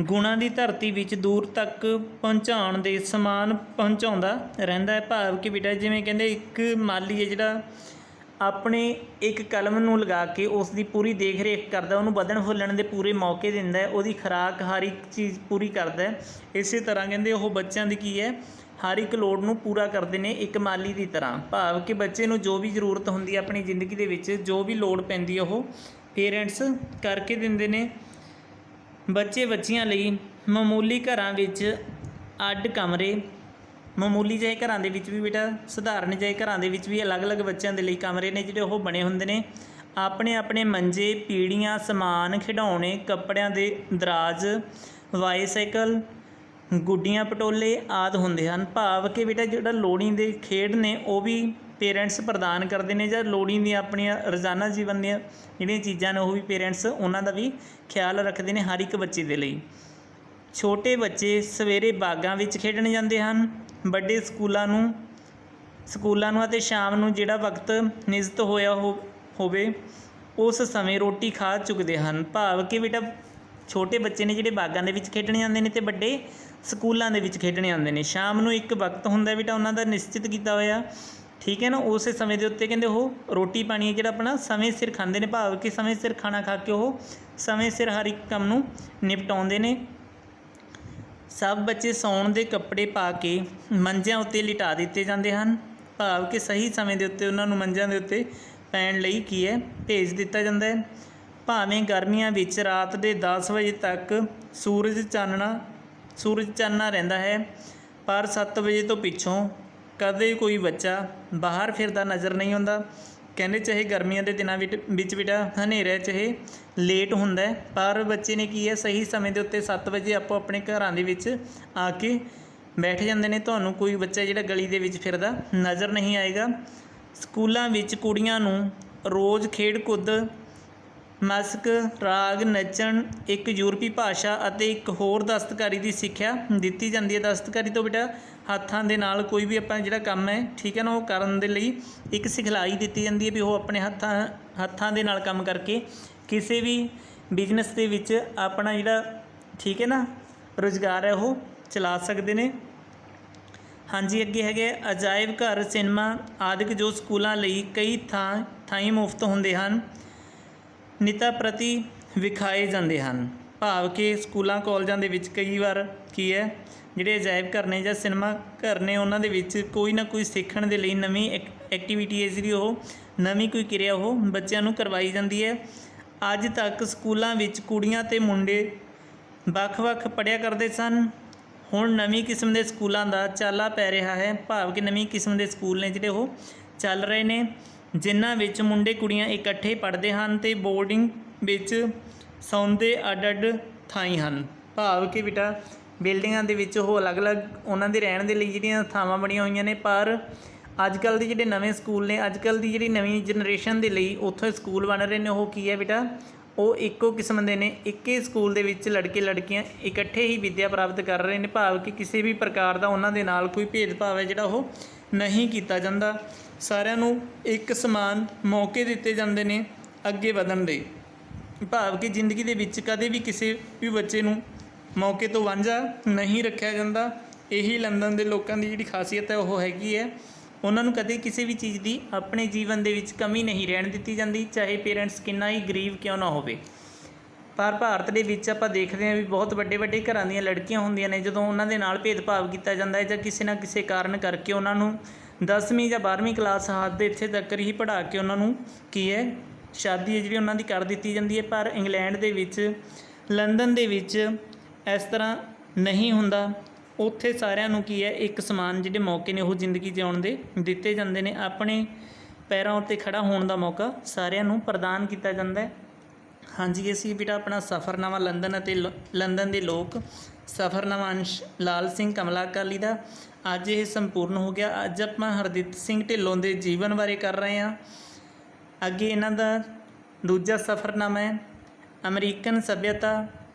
ਗੁਣਾਂ ਦੀ ਧਰਤੀ ਵਿੱਚ ਦੂਰ ਤੱਕ ਪਹੁੰਚਾਉਣ ਦੇ ਸਮਾਨ ਪਹੁੰਚਾਉਂਦਾ ਰਹਿੰਦਾ ਹੈ। ਭਾਵ ਕਿ ਬੇਟਾ ਜਿਵੇਂ ਕਹਿੰਦੇ ਇੱਕ ਮਾਲੀ ਹੈ ਜਿਹੜਾ ਆਪਣੇ ਇੱਕ ਕਲਮ ਨੂੰ ਲਗਾ ਕੇ ਉਸ ਦੀ ਪੂਰੀ ਦੇਖ ਰੇਖ ਕਰਦਾ, ਉਹਨੂੰ ਵਧਣ ਫੁੱਲਣ ਦੇ ਪੂਰੇ ਮੌਕੇ ਦਿੰਦਾ ਹੈ, ਉਹਦੀ ਖੁਰਾਕ ਹਰ ਇੱਕ ਚੀਜ਼ ਪੂਰੀ ਕਰਦਾ ਹੈ। ਇਸੇ ਤਰ੍ਹਾਂ ਕਹਿੰਦੇ ਉਹ ਬੱਚਿਆਂ ਦੀ ਕੀ ਹੈ, ਹਰ ਇੱਕ ਲੋੜ ਨੂੰ ਪੂਰਾ ਕਰਦੇ ਨੇ ਇੱਕ ਮਾਲੀ ਦੀ ਤਰ੍ਹਾਂ। ਭਾਵ ਕਿ ਬੱਚੇ ਨੂੰ ਜੋ ਵੀ ਜ਼ਰੂਰਤ ਹੁੰਦੀ ਹੈ ਆਪਣੀ ਜ਼ਿੰਦਗੀ ਦੇ ਵਿੱਚ, ਜੋ ਵੀ ਲੋੜ ਪੈਂਦੀ ਹੈ ਉਹ ਪੇਰੈਂਟਸ ਕਰਕੇ ਦਿੰਦੇ ਨੇ। ਬੱਚਿਆਂ ਲਈ ਮਾਮੂਲੀ ਘਰਾਂ ਵਿੱਚ ਅੱਡ ਕਮਰੇ, ਮਾਮੂਲੀ ਜਿਹੇ ਘਰਾਂ ਦੇ ਵਿੱਚ ਵੀ ਬੇਟਾ, ਸਧਾਰਨ ਜਿਹੇ ਘਰਾਂ ਦੇ ਵਿੱਚ ਵੀ ਅਲੱਗ-ਅਲੱਗ ਬੱਚਿਆਂ ਦੇ ਲਈ ਕਮਰੇ ਨੇ ਜਿਹੜੇ ਉਹ ਬਣੇ ਹੁੰਦੇ ਨੇ। ਆਪਣੇ ਮੰਜੇ, ਪੀੜ੍ਹੀਆਂ, ਸਮਾਨ, ਖਿਡੌਣੇ, ਕੱਪੜਿਆਂ ਦੇ ਦਰਾਜ਼, ਬਾਈਸਾਈਕਲ, ਗੁੱਡੀਆਂ, ਪਟੋਲੇ ਆਦਿ ਹੁੰਦੇ ਹਨ। ਭਾਵ ਕਿ ਬੇਟਾ ਜਿਹੜਾ ਲੋੜੀਂਦੇ ਖੇਡ ਨੇ ਉਹ ਵੀ ਪੇਰੈਂਟਸ ਪ੍ਰਦਾਨ ਕਰਦੇ ਨੇ, ਜਾਂ ਲੋੜੀਂਦੀਆਂ ਆਪਣੀਆਂ ਰੋਜ਼ਾਨਾ ਜੀਵਨ ਦੀਆਂ ਜਿਹੜੀਆਂ ਚੀਜ਼ਾਂ ਨੇ ਉਹ ਵੀ ਪੇਰੈਂਟਸ ਉਹਨਾਂ ਦਾ ਵੀ ਖਿਆਲ ਰੱਖਦੇ ਨੇ ਹਰ ਇੱਕ ਬੱਚੇ ਦੇ ਲਈ। ਛੋਟੇ ਬੱਚੇ ਸਵੇਰੇ ਬਾਗਾਂ ਵਿੱਚ ਖੇਡਣ ਜਾਂਦੇ ਹਨ। ਵੱਡੇ ਸਕੂਲਾਂ ਨੂੰ ਅਤੇ ਸ਼ਾਮ ਨੂੰ ਜਿਹੜਾ ਵਕਤ ਨਿਯਤ ਹੋਇਆ ਹੋਵੇ ਉਸ ਸਮੇਂ ਰੋਟੀ ਖਾ ਚੁੱਕਦੇ ਹਨ। ਭਾਵ ਕਿ ਬੇਟਾ ਛੋਟੇ ਬੱਚੇ ਨੇ ਜਿਹੜੇ ਬਾਗਾਂ ਦੇ ਵਿੱਚ ਖੇਡਣ ਜਾਂਦੇ ਨੇ ਅਤੇ ਵੱਡੇ ਸਕੂਲਾਂ ਦੇ ਵਿੱਚ ਖੇਡਣ ਜਾਂਦੇ ਨੇ। ਸ਼ਾਮ ਨੂੰ ਇੱਕ ਵਕਤ ਹੁੰਦਾ ਬੇਟਾ ਉਹਨਾਂ ਦਾ ਨਿਸ਼ਚਿਤ ਕੀਤਾ ਹੋਇਆ, ਠੀਕ ਹੈ ਨਾ। ਉਸੇ ਸਮੇਂ ਦੇ ਉੱਤੇ ਕਹਿੰਦੇ ਉਹ ਰੋਟੀ ਪਾਣੀ ਜਿਹੜਾ ਆਪਣਾ ਸਮੇਂ ਸਿਰ ਖਾਂਦੇ ਨੇ। ਭਾਵ ਕਿ ਸਮੇਂ ਸਿਰ ਖਾਣਾ ਖਾ ਕੇ ਉਹ ਸਮੇਂ ਸਿਰ ਹਰ ਇੱਕ ਕੰਮ ਨੂੰ ਨਿਪਟਾਉਂਦੇ ਨੇ। ਸਭ ਬੱਚੇ ਸੌਣ ਦੇ ਕੱਪੜੇ ਪਾ ਕੇ ਮੰਜਿਆਂ ਉੱਤੇ ਲਿਟਾ ਦਿੱਤੇ ਜਾਂਦੇ ਹਨ। ਭਾਵ ਕਿ ਸਹੀ ਸਮੇਂ ਦੇ ਉੱਤੇ ਉਹਨਾਂ ਨੂੰ ਮੰਜਿਆਂ ਦੇ ਉੱਤੇ ਪੈਣ ਲਈ ਕੀ ਹੈ, ਭੇਜ ਦਿੱਤਾ ਜਾਂਦਾ ਹੈ। ਭਾਵੇਂ ਗਰਮੀਆਂ ਵਿੱਚ ਰਾਤ ਦੇ 10 ਵਜੇ ਤੱਕ ਸੂਰਜ ਚਾਨਣਾ ਰਹਿੰਦਾ ਹੈ, ਪਰ 7 ਵਜੇ ਤੋਂ ਪਿੱਛੋਂ ਕਦੇ ਕੋਈ ਬੱਚਾ ਬਾਹਰ ਫਿਰਦਾ ਨਜ਼ਰ ਨਹੀਂ ਆਉਂਦਾ। ਕਹਿੰਦੇ ਚਾਹੇ ਗਰਮੀਆਂ ਦੇ ਦਿਨਾਂ ਵਿੱਚ ਬੇਟਾ ਹਨੇਰਾ ਚਾਹੇ ਲੇਟ ਹੁੰਦਾ, ਪਰ ਬੱਚੇ ਨੇ ਕੀ ਹੈ ਸਹੀ ਸਮੇਂ ਦੇ ਉੱਤੇ 7 ਵਜੇ ਆਪੋ ਆਪਣੇ ਘਰਾਂ ਦੇ ਵਿੱਚ ਆ ਕੇ ਬੈਠ ਜਾਂਦੇ ਨੇ। ਤੁਹਾਨੂੰ ਕੋਈ ਬੱਚਾ ਜਿਹੜਾ ਗਲੀ ਦੇ ਵਿੱਚ ਫਿਰਦਾ ਨਜ਼ਰ ਨਹੀਂ ਆਏਗਾ। ਸਕੂਲਾਂ ਵਿੱਚ ਕੁੜੀਆਂ ਨੂੰ ਰੋਜ਼ ਖੇਡ ਕੁੱਦ, ਮਸਕ, ਰਾਗ, ਨੱਚਣ, ਇੱਕ ਯੂਰਪੀ ਭਾਸ਼ਾ ਅਤੇ ਇੱਕ ਹੋਰ ਦਸਤਕਾਰੀ ਦੀ ਸਿੱਖਿਆ ਦਿੱਤੀ ਜਾਂਦੀ ਹੈ। ਦਸਤਕਾਰੀ ਤੋਂ ਬੇਟਾ ਹੱਥਾਂ ਦੇ ਨਾਲ ਕੋਈ ਵੀ ਆਪਾਂ ਜਿਹੜਾ ਕੰਮ ਹੈ, ਠੀਕ ਹੈ ਨਾ, ਉਹ ਕਰਨ ਦੇ ਲਈ ਇੱਕ ਸਿਖਲਾਈ ਦਿੱਤੀ ਜਾਂਦੀ ਹੈ ਵੀ ਉਹ ਆਪਣੇ ਹੱਥਾਂ ਦੇ ਨਾਲ ਕੰਮ ਕਰਕੇ ਕਿਸੇ ਵੀ ਬਿਜ਼ਨਸ ਦੇ ਵਿੱਚ ਆਪਣਾ ਜਿਹੜਾ, ਠੀਕ ਹੈ ਨਾ, ਰੁਜ਼ਗਾਰ ਹੈ ਉਹ ਚਲਾ ਸਕਦੇ ਨੇ। हाँ जी, अगे है अजायब घर, सिनेमा आदि जो स्कूलों ਲਈ कई ਥਾਈਂ मुफ्त ਹੁੰਦੇ ਹਨ, ਨਿਤਾ ਪ੍ਰਤੀ ਵਿਖਾਏ ਜਾਂਦੇ ਹਨ। ਭਾਵ ਕਿ ਸਕੂਲਾਂ ਕਾਲਜਾਂ ਦੇ ਵਿੱਚ ਕਈ ਵਾਰ ਕੀ ਹੈ ਜਿਹੜੇ ਅਜਾਇਬ ਘਰ ਨੇ ਜਾਂ ਸਿਨੇਮਾ ਘਰ ਨੇ ਉਹਨਾਂ ਦੇ ਵਿੱਚ ਕੋਈ ਨਾ ਕੋਈ ਸਿੱਖਣ ਦੇ ਲਈ ਨਵੀਂ ਐਕਟੀਵਿਟੀ ਹੈ ਜਿਹੜੀ ਉਹ ਨਵੀਂ ਕੋਈ ਕਿਰਿਆ ਉਹ ਬੱਚਿਆਂ ਨੂੰ ਕਰਵਾਈ ਜਾਂਦੀ ਹੈ। ਅੱਜ ਤੱਕ ਸਕੂਲਾਂ ਵਿੱਚ ਕੁੜੀਆਂ ਅਤੇ ਮੁੰਡੇ ਵੱਖ-ਵੱਖ ਪੜ੍ਹਿਆ ਕਰਦੇ ਸਨ। ਹੁਣ ਨਵੀਂ ਕਿਸਮ ਦੇ ਸਕੂਲਾਂ ਦਾ ਚਾਲਾ ਪੈ ਰਿਹਾ ਹੈ, ਭਾਵ ਕਿ ਨਵੀਂ ਕਿਸਮ ਦੇ ਸਕੂਲ ਨੇ ਜਿਹੜੇ ਉਹ ਚੱਲ ਰਹੇ ਨੇ, ਜਿਨ੍ਹਾਂ ਵਿੱਚ ਮੁੰਡੇ ਕੁੜੀਆਂ ਇਕੱਠੇ ਪੜ੍ਹਦੇ ਹਨ ਅਤੇ ਬੋਰਡਿੰਗ ਵਿੱਚ ਸੌਂਦੇ ਅੱਡ-ਅੱਡ ਥਾਈਂ ਹਨ। ਭਾਵ ਕਿ ਬੇਟਾ ਬਿਲਡਿੰਗਾਂ ਦੇ ਵਿੱਚ ਉਹ ਅਲੱਗ-ਅਲੱਗ ਉਹਨਾਂ ਦੇ ਰਹਿਣ ਦੇ ਲਈ ਜਿਹੜੀਆਂ ਥਾਵਾਂ ਬਣੀਆਂ ਹੋਈਆਂ ਨੇ, ਪਰ ਅੱਜ ਕੱਲ੍ਹ ਦੇ ਜਿਹੜੇ ਨਵੇਂ ਸਕੂਲ ਨੇ, ਅੱਜ ਕੱਲ੍ਹ ਦੀ ਜਿਹੜੀ ਨਵੀਂ ਜਨਰੇਸ਼ਨ ਦੇ ਲਈ ਉੱਥੇ ਸਕੂਲ ਬਣ ਰਹੇ ਨੇ, ਉਹ ਕੀ ਹੈ ਬੇਟਾ ਉਹ ਇੱਕੋ ਕਿਸਮ ਦੇ ਨੇ। ਇੱਕੇ ਸਕੂਲ ਦੇ ਵਿੱਚ ਲੜਕੇ ਲੜਕੀਆਂ ਇਕੱਠੇ ਹੀ ਵਿੱਦਿਆ ਪ੍ਰਾਪਤ ਕਰ ਰਹੇ ਨੇ, ਭਾਵ ਕਿ ਕਿਸੇ ਵੀ ਪ੍ਰਕਾਰ ਦਾ ਉਹਨਾਂ ਦੇ ਨਾਲ ਕੋਈ ਭੇਦਭਾਵ ਹੈ ਜਿਹੜਾ ਉਹ ਨਹੀਂ ਕੀਤਾ ਜਾਂਦਾ। ਸਾਰਿਆਂ ਨੂੰ ਇੱਕ ਸਮਾਨ ਮੌਕੇ ਦਿੱਤੇ ਜਾਂਦੇ ਨੇ ਅੱਗੇ ਵਧਣ ਲਈ, ਭਾਵ ਕਿ ਜ਼ਿੰਦਗੀ ਦੇ ਵਿੱਚ ਕਦੇ ਵੀ ਕਿਸੇ ਵੀ ਬੱਚੇ ਨੂੰ ਮੌਕੇ ਤੋਂ ਵਾਂਝਾ ਨਹੀਂ ਰੱਖਿਆ ਜਾਂਦਾ। ਇਹੀ ਲੰਡਨ ਦੇ ਲੋਕਾਂ ਦੀ ਜਿਹੜੀ ਖਾਸੀਅਤ ਹੈ ਉਹ ਹੈਗੀ ਹੈ, ਉਹਨਾਂ ਨੂੰ ਕਦੇ ਕਿਸੇ ਵੀ ਚੀਜ਼ ਦੀ ਆਪਣੇ ਜੀਵਨ ਦੇ ਵਿੱਚ ਕਮੀ ਨਹੀਂ ਰਹਿਣ ਦਿੱਤੀ ਜਾਂਦੀ, ਚਾਹੇ ਪੇਰੈਂਟਸ ਕਿੰਨਾ ਹੀ ਗਰੀਬ ਕਿਉਂ ਨਾ ਹੋਵੇ। ਪਰ ਭਾਰਤ ਦੇ ਵਿੱਚ ਆਪਾਂ ਦੇਖਦੇ ਹਾਂ ਵੀ ਬਹੁਤ ਵੱਡੇ ਵੱਡੇ ਘਰਾਂ ਦੀਆਂ ਲੜਕੀਆਂ ਹੁੰਦੀਆਂ ਨੇ, ਜਦੋਂ ਉਹਨਾਂ ਦੇ ਨਾਲ ਭੇਦਭਾਵ ਕੀਤਾ ਜਾਂਦਾ ਹੈ ਜਾਂ ਕਿਸੇ ਨਾ ਕਿਸੇ ਕਾਰਨ ਕਰਕੇ ਉਹਨਾਂ ਨੂੰ 10ਵੀਂ ਜਾਂ 12ਵੀਂ ਕਲਾਸ ਹੱਦ ਦੇ ਇੱਥੇ ਤੱਕ ਹੀ ਪੜ੍ਹਾ ਕੇ ਉਹਨਾਂ ਨੂੰ ਕੀ ਹੈ ਸ਼ਾਦੀ ਹੈ ਜਿਹੜੀ ਉਹਨਾਂ ਦੀ ਕਰ ਦਿੱਤੀ ਜਾਂਦੀ ਹੈ। ਪਰ ਇੰਗਲੈਂਡ ਦੇ ਵਿੱਚ, ਲੰਡਨ ਦੇ ਵਿੱਚ ਇਸ ਤਰ੍ਹਾਂ ਨਹੀਂ ਹੁੰਦਾ। ਉੱਥੇ ਸਾਰਿਆਂ ਨੂੰ ਕੀ ਹੈ ਇੱਕ ਸਮਾਨ ਜਿਹੜੇ ਮੌਕੇ ਨੇ ਉਹ ਜ਼ਿੰਦਗੀ ਜਿਉਣ ਦੇ ਦਿੱਤੇ ਜਾਂਦੇ ਨੇ, ਆਪਣੇ ਪੈਰਾਂ ਉੱਤੇ ਖੜ੍ਹਾ ਹੋਣ ਦਾ ਮੌਕਾ ਸਾਰਿਆਂ ਨੂੰ ਪ੍ਰਦਾਨ ਕੀਤਾ ਜਾਂਦਾ ਹੈ। ਹਾਂਜੀ, ਅਸੀਂ ਬੇਟਾ ਆਪਣਾ ਸਫ਼ਰਨਾਮਾ ਲੰਡਨ ਅਤੇ ਲੰਡਨ ਦੇ ਲੋਕ ਸਫ਼ਰਨਾਮਾ ਅੰਸ਼ ਲਾਲ ਸਿੰਘ ਕਮਲਾ ਅਕਾਲੀ ਦਾ ਅੱਜ ਇਹ ਸੰਪੂਰਨ ਹੋ ਗਿਆ। ਅੱਜ ਆਪਾਂ ਹਰਦਿੱਤ ਸਿੰਘ ਢਿੱਲੋਂ ਦੇ ਜੀਵਨ ਬਾਰੇ ਕਰ ਰਹੇ ਹਾਂ। ਅੱਗੇ ਇਹਨਾਂ ਦਾ ਦੂਜਾ ਸਫ਼ਰਨਾਮਾ ਹੈ ਅਮਰੀਕਨ ਸੱਭਿਅਤਾ,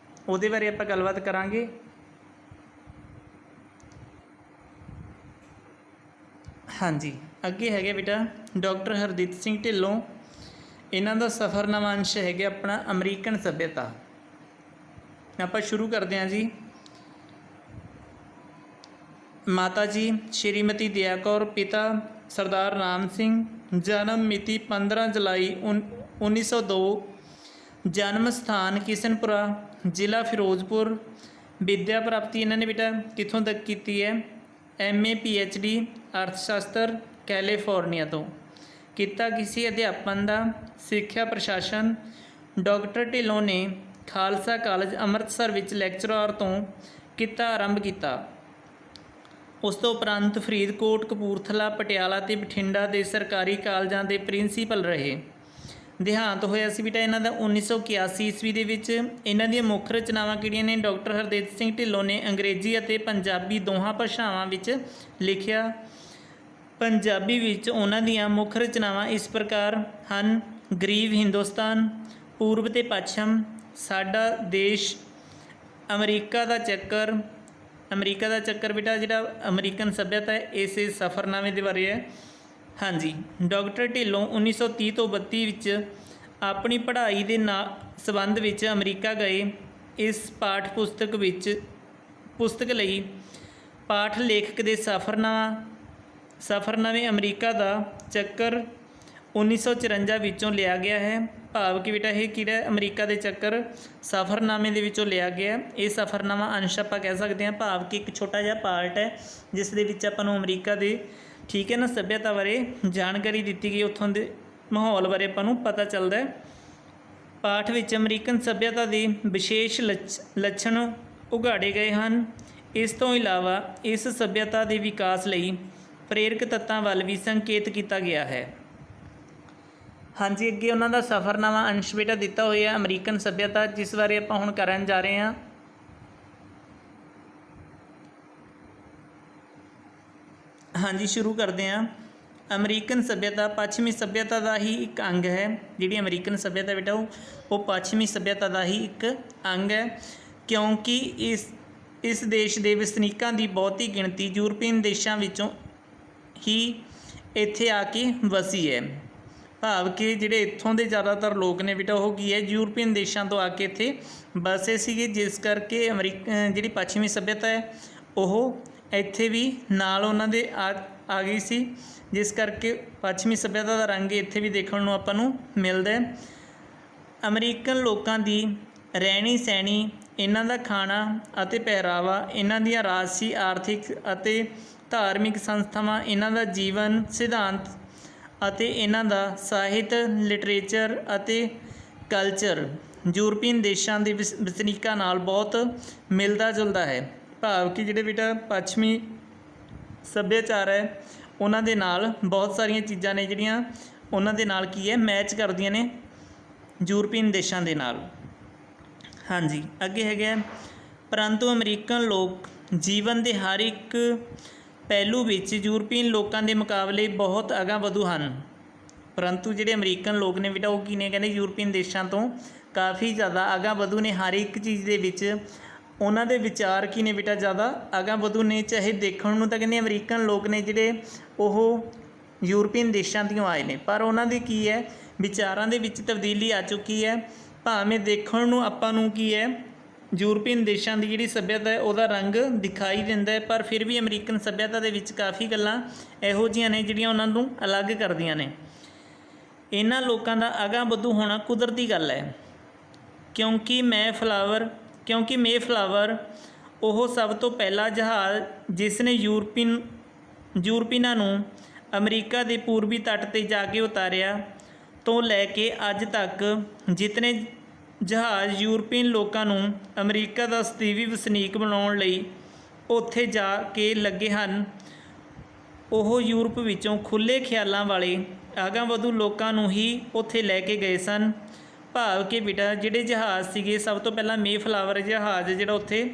ਉਹਦੇ ਬਾਰੇ ਆਪਾਂ ਗੱਲਬਾਤ ਕਰਾਂਗੇ। ਹਾਂਜੀ, ਅੱਗੇ ਹੈਗੇ ਬੇਟਾ ਡਾਕਟਰ ਹਰਦਿੱਤ ਸਿੰਘ ਢਿੱਲੋਂ, ਇਹਨਾਂ ਦਾ ਸਫ਼ਰਨਾਮਾ ਅੰਸ਼ ਹੈਗਾ ਆਪਣਾ ਅਮਰੀਕਨ ਸੱਭਿਅਤਾ। ਆਪਾਂ ਸ਼ੁਰੂ ਕਰਦੇ ਹਾਂ ਜੀ। ਮਾਤਾ ਜੀ ਸ਼੍ਰੀਮਤੀ ਦਇਆ ਕੌਰ, ਪਿਤਾ ਸਰਦਾਰ ਰਾਮ ਸਿੰਘ, ਜਨਮ ਮਿਤੀ 15 ਜੁਲਾਈ 1902, ਜਨਮ ਸਥਾਨ ਕਿਸ਼ਨਪੁਰਾ, ਜ਼ਿਲ੍ਹਾ ਫਿਰੋਜ਼ਪੁਰ। ਵਿੱਦਿਆ ਪ੍ਰਾਪਤੀ ਇਹਨਾਂ ਨੇ ਬੇਟਾ ਕਿੱਥੋਂ ਤੱਕ ਕੀਤੀ ਹੈ? MA PhD ਅਰਥ ਸ਼ਾਸਤਰ ਕੈਲੀਫੋਰਨੀਆ ਤੋਂ। ਕਿੱਤਾ ਕਿਸੇ ਅਧਿਆਪਨ ਦਾ, ਸਿੱਖਿਆ ਪ੍ਰਸ਼ਾਸਨ। ਡਾਕਟਰ ਢਿੱਲੋਂ ਨੇ ਖਾਲਸਾ ਕਾਲਜ ਅੰਮ੍ਰਿਤਸਰ ਵਿੱਚ ਲੈਕਚਰਾਰ ਤੋਂ ਕਿੱਤਾ ਆਰੰਭ ਕੀਤਾ। ਉਸ ਤੋਂ ਉਪਰੰਤ ਫਰੀਦਕੋਟ, ਕਪੂਰਥਲਾ, ਪਟਿਆਲਾ ਅਤੇ ਬਠਿੰਡਾ ਦੇ ਸਰਕਾਰੀ ਕਾਲਜਾਂ ਦੇ ਪ੍ਰਿੰਸੀਪਲ ਰਹੇ। ਦੇਹਾਂਤ ਹੋਇਆ ਸੀ ਬੇਟਾ ਇਹਨਾਂ ਦਾ 1981 ਈਸਵੀ ਦੇ ਵਿੱਚ। ਇਹਨਾਂ ਦੀਆਂ ਮੁੱਖ ਰਚਨਾਵਾਂ ਕਿਹੜੀਆਂ ਨੇ? ਡਾਕਟਰ ਹਰਦਿੱਤ ਸਿੰਘ ਢਿੱਲੋਂ ਨੇ ਅੰਗਰੇਜ਼ੀ ਅਤੇ ਪੰਜਾਬੀ ਦੋਹਾਂ ਭਾਸ਼ਾਵਾਂ ਵਿੱਚ ਲਿਖਿਆ। ਪੰਜਾਬੀ ਵਿੱਚ ਉਹਨਾਂ ਦੀਆਂ ਮੁੱਖ ਰਚਨਾਵਾਂ ਇਸ ਪ੍ਰਕਾਰ ਹਨ: ਗਰੀਬ ਹਿੰਦੁਸਤਾਨ, ਪੂਰਬ ਅਤੇ ਪੱਛਮ, ਸਾਡਾ ਦੇਸ਼, ਅਮਰੀਕਾ ਦਾ ਚੱਕਰ। ਅਮਰੀਕਾ ਦਾ ਚੱਕਰ ਬੇਟਾ ਜਿਹੜਾ ਅਮਰੀਕਨ ਸੱਭਿਅਤਾ ਹੈ ਇਸੇ ਸਫ਼ਰਨਾਮੇ ਦੇ ਬਾਰੇ ਹੈ। ਹਾਂਜੀ, ਡਾਕਟਰ ਢਿੱਲੋਂ 1930 ਤੋਂ 32 ਵਿੱਚ ਆਪਣੀ ਪੜ੍ਹਾਈ ਦੇ ਸੰਬੰਧ ਵਿੱਚ ਅਮਰੀਕਾ ਗਏ। ਇਸ ਪੁਸਤਕ ਲਈ ਪਾਠ ਲੇਖਕ ਦੇ ਸਫ਼ਰਨਾਮੇ ਅਮਰੀਕਾ ਦਾ ਚੱਕਰ 1954 ਵਿੱਚੋਂ ਲਿਆ ਗਿਆ ਹੈ। ਭਾਵ ਕਿ ਬੇਟਾ ਇਹ ਕਿਹੜਾ ਅਮਰੀਕਾ ਦੇ ਚੱਕਰ ਸਫ਼ਰਨਾਮੇ ਦੇ ਵਿੱਚੋਂ ਲਿਆ ਗਿਆ। ਇਹ ਸਫ਼ਰਨਾਮਾ ਅੰਸ਼ ਆਪਾਂ ਕਹਿ ਸਕਦੇ ਹਾਂ, ਭਾਵ ਕਿ ਇੱਕ ਛੋਟਾ ਜਿਹਾ ਪਾਰਟ ਹੈ ਜਿਸ ਦੇ ਵਿੱਚ ਆਪਾਂ ਨੂੰ ਅਮਰੀਕਾ ਦੇ ਠੀਕ ਹੈ ਨਾ ਸੱਭਿਅਤਾ ਬਾਰੇ ਜਾਣਕਾਰੀ ਦਿੱਤੀ ਗਈ, ਉੱਥੋਂ ਦੇ ਮਾਹੌਲ ਬਾਰੇ ਆਪਾਂ ਨੂੰ ਪਤਾ ਚੱਲਦਾ ਹੈ। ਪਾਠ ਵਿੱਚ ਅਮਰੀਕਨ ਸੱਭਿਅਤਾ ਦੇ ਵਿਸ਼ੇਸ਼ ਲੱਛਣ ਉਘਾੜੇ ਗਏ ਹਨ। ਇਸ ਤੋਂ ਇਲਾਵਾ ਇਸ ਸੱਭਿਅਤਾ ਦੇ ਵਿਕਾਸ ਲਈ ਪ੍ਰੇਰਕ ਤੱਤਾਂ ਵੱਲ ਵੀ ਸੰਕੇਤ ਕੀਤਾ ਗਿਆ ਹੈ। ਹਾਂਜੀ, ਅੱਗੇ ਉਹਨਾਂ ਦਾ ਸਫ਼ਰਨਾਮਾ ਅੰਸ਼ ਬੇਟਾ ਦਿੱਤਾ ਹੋਇਆ ਅਮਰੀਕਨ ਸੱਭਿਅਤਾ, ਜਿਸ ਬਾਰੇ ਆਪਾਂ ਹੁਣ ਕਰਨ ਜਾ ਰਹੇ ਹਾਂ। ਹਾਂਜੀ, ਸ਼ੁਰੂ ਕਰਦੇ ਹਾਂ। ਅਮਰੀਕਨ ਸੱਭਿਅਤਾ ਪੱਛਮੀ ਸੱਭਿਅਤਾ ਦਾ ਹੀ ਇੱਕ ਅੰਗ ਹੈ। ਜਿਹੜੀ ਅਮਰੀਕਨ ਸੱਭਿਅਤਾ ਬੇਟਾ ਉਹ ਪੱਛਮੀ ਸੱਭਿਅਤਾ ਦਾ ਹੀ ਇੱਕ ਅੰਗ ਹੈ, ਕਿਉਂਕਿ ਇਸ ਦੇਸ਼ ਦੇ ਵਸਨੀਕਾਂ ਦੀ ਬਹੁਤੀ ਗਿਣਤੀ ਯੂਰਪੀਅਨ ਦੇਸ਼ਾਂ ਵਿੱਚੋਂ ਹੀ ਇੱਥੇ ਆ ਕੇ ਵਸੀ ਹੈ। ਭਾਵ ਕਿ ਜਿਹੜੇ ਇੱਥੋਂ ਦੇ ਜ਼ਿਆਦਾਤਰ ਲੋਕ ਨੇ ਬੇਟਾ ਉਹ ਕੀ ਹੈ ਯੂਰਪੀਅਨ ਦੇਸ਼ਾਂ ਤੋਂ ਆ ਕੇ ਇੱਥੇ ਵਸੇ ਸੀਗੇ, ਜਿਸ ਕਰਕੇ ਜਿਹੜੀ ਪੱਛਮੀ ਸੱਭਿਅਤਾ ਹੈ ਉਹ ਇੱਥੇ ਵੀ ਨਾਲ ਉਹਨਾਂ ਦੇ ਆ ਗਈ ਸੀ, ਜਿਸ ਕਰਕੇ ਪੱਛਮੀ ਸੱਭਿਅਤਾ ਦਾ ਰੰਗ ਇੱਥੇ ਵੀ ਦੇਖਣ ਨੂੰ ਆਪਾਂ ਨੂੰ ਮਿਲਦਾ ਹੈ। ਅਮਰੀਕਨ ਲੋਕਾਂ ਦੀ ਰਹਿਣੀ ਸਹਿਣੀ, ਇਹਨਾਂ ਦਾ ਖਾਣਾ ਅਤੇ ਪਹਿਰਾਵਾ, ਇਹਨਾਂ ਦੀਆਂ ਰਾਜਸੀ, ਆਰਥਿਕ ਅਤੇ ਧਾਰਮਿਕ ਸੰਸਥਾਵਾਂ, ਇਹਨਾਂ ਦਾ ਜੀਵਨ ਸਿਧਾਂਤ ਅਤੇ ਇਹਨਾਂ ਦਾ ਸਾਹਿਤ, ਲਿਟਰੇਚਰ ਅਤੇ ਕਲਚਰ ਯੂਰਪੀਅਨ ਦੇਸ਼ਾਂ ਦੇ ਵਸਨੀਕਾਂ ਨਾਲ ਬਹੁਤ ਮਿਲਦਾ ਜੁਲਦਾ ਹੈ। ਭਾਵ ਕਿ ਜਿਹੜੇ ਬੇਟਾ ਪੱਛਮੀ ਸੱਭਿਆਚਾਰ ਹੈ ਉਹਨਾਂ ਦੇ ਨਾਲ ਬਹੁਤ ਸਾਰੀਆਂ ਚੀਜ਼ਾਂ ਨੇ ਜਿਹੜੀਆਂ ਉਹਨਾਂ ਦੇ ਨਾਲ ਕੀ ਹੈ, ਮੈਚ ਕਰਦੀਆਂ ਨੇ ਯੂਰਪੀਅਨ ਦੇਸ਼ਾਂ ਦੇ ਨਾਲ। ਹਾਂਜੀ, ਅੱਗੇ ਹੈਗਾ ਪਰੰਤੂ ਅਮਰੀਕਨ ਲੋਕ ਜੀਵਨ ਦੇ ਹਰ ਇੱਕ ਪਹਿਲੂ ਵਿੱਚ ਯੂਰਪੀਅਨ ਲੋਕਾਂ ਦੇ ਮੁਕਾਬਲੇ ਬਹੁਤ ਅਗਾਂਹ ਵਧੂ ਹਨ। ਪਰੰਤੂ ਜਿਹੜੇ ਅਮਰੀਕਨ ਲੋਕ ਨੇ ਬੇਟਾ ਉਹ ਕੀ ਨੇ, ਕਹਿੰਦੇ ਯੂਰਪੀਅਨ ਦੇਸ਼ਾਂ ਤੋਂ ਕਾਫੀ ਜ਼ਿਆਦਾ ਅਗਾਂਹ ਵਧੂ ਨੇ ਹਰ ਇੱਕ ਚੀਜ਼ ਦੇ ਵਿੱਚ। ਉਹਨਾਂ ਦੇ ਵਿਚਾਰ ਕੀ ਨੇ ਬੇਟਾ, ਜ਼ਿਆਦਾ ਅਗਾਂਹ ਵਧੂ ਨੇ। ਚਾਹੇ ਦੇਖਣ ਨੂੰ ਤਾਂ ਕਹਿੰਦੇ ਅਮਰੀਕਨ ਲੋਕ ਨੇ ਜਿਹੜੇ ਉਹ ਯੂਰਪੀਅਨ ਦੇਸ਼ਾਂ ਤੋਂ ਆਏ ਨੇ, ਪਰ ਉਹਨਾਂ ਦੀ ਕੀ ਹੈ, ਵਿਚਾਰਾਂ ਦੇ ਵਿੱਚ ਤਬਦੀਲੀ ਆ ਚੁੱਕੀ ਹੈ। ਭਾਵੇਂ ਦੇਖਣ ਨੂੰ ਆਪਾਂ ਨੂੰ ਕੀ ਹੈ, ਯੂਰਪੀਅਨ ਦੇਸ਼ਾਂ ਦੀ ਜਿਹੜੀ ਸੱਭਿਅਤਾ ਹੈ ਉਹਦਾ ਰੰਗ ਦਿਖਾਈ ਦਿੰਦਾ ਹੈ, ਪਰ ਫਿਰ ਵੀ ਅਮਰੀਕਨ ਸੱਭਿਅਤਾ ਦੇ ਵਿੱਚ ਕਾਫੀ ਗੱਲਾਂ ਇਹੋ ਜਿਹੀਆਂ ਨੇ ਜਿਹੜੀਆਂ ਉਹਨਾਂ ਨੂੰ ਅਲੱਗ ਕਰਦੀਆਂ ਨੇ। ਇਹਨਾਂ ਲੋਕਾਂ ਦਾ ਅਗਾਂਹ ਵਧੂ ਹੋਣਾ ਕੁਦਰਤੀ ਗੱਲ ਹੈ, ਕਿਉਂਕਿ ਮੇਫਲਾਵਰ ਉਹ ਸਭ ਤੋਂ ਪਹਿਲਾ ਜਹਾਜ਼ ਜਿਸ ਨੇ ਯੂਰਪੀਨਾਂ ਨੂੰ ਅਮਰੀਕਾ ਦੇ ਪੂਰਬੀ ਤੱਟ 'ਤੇ ਜਾ ਕੇ ਉਤਾਰਿਆ ਤੋਂ ਲੈ ਕੇ ਅੱਜ ਤੱਕ ਜਿਤਨੇ ਜਹਾਜ਼ ਯੂਰਪੀਅਨ ਲੋਕਾਂ ਨੂੰ ਅਮਰੀਕਾ ਦਾ ਸਦੀਵੀ ਵਸਨੀਕ ਬਣਾਉਣ ਲਈ ਉੱਥੇ ਜਾ ਕੇ ਲੱਗੇ ਹਨ, ਉਹ ਯੂਰਪ ਵਿੱਚੋਂ ਖੁੱਲ੍ਹੇ ਖਿਆਲਾਂ ਵਾਲੇ ਅਗਾਂਹ ਵਧੂ ਲੋਕਾਂ ਨੂੰ ਹੀ ਉੱਥੇ ਲੈ ਕੇ ਗਏ ਸਨ। ਭਾਵ ਕਿ ਬੇਟਾ ਜਿਹੜੇ ਜਹਾਜ਼ ਸੀਗੇ, ਸਭ ਤੋਂ ਪਹਿਲਾਂ ਮੇਫਲਾਵਰ ਜਹਾਜ਼ ਜਿਹੜਾ ਉੱਥੇ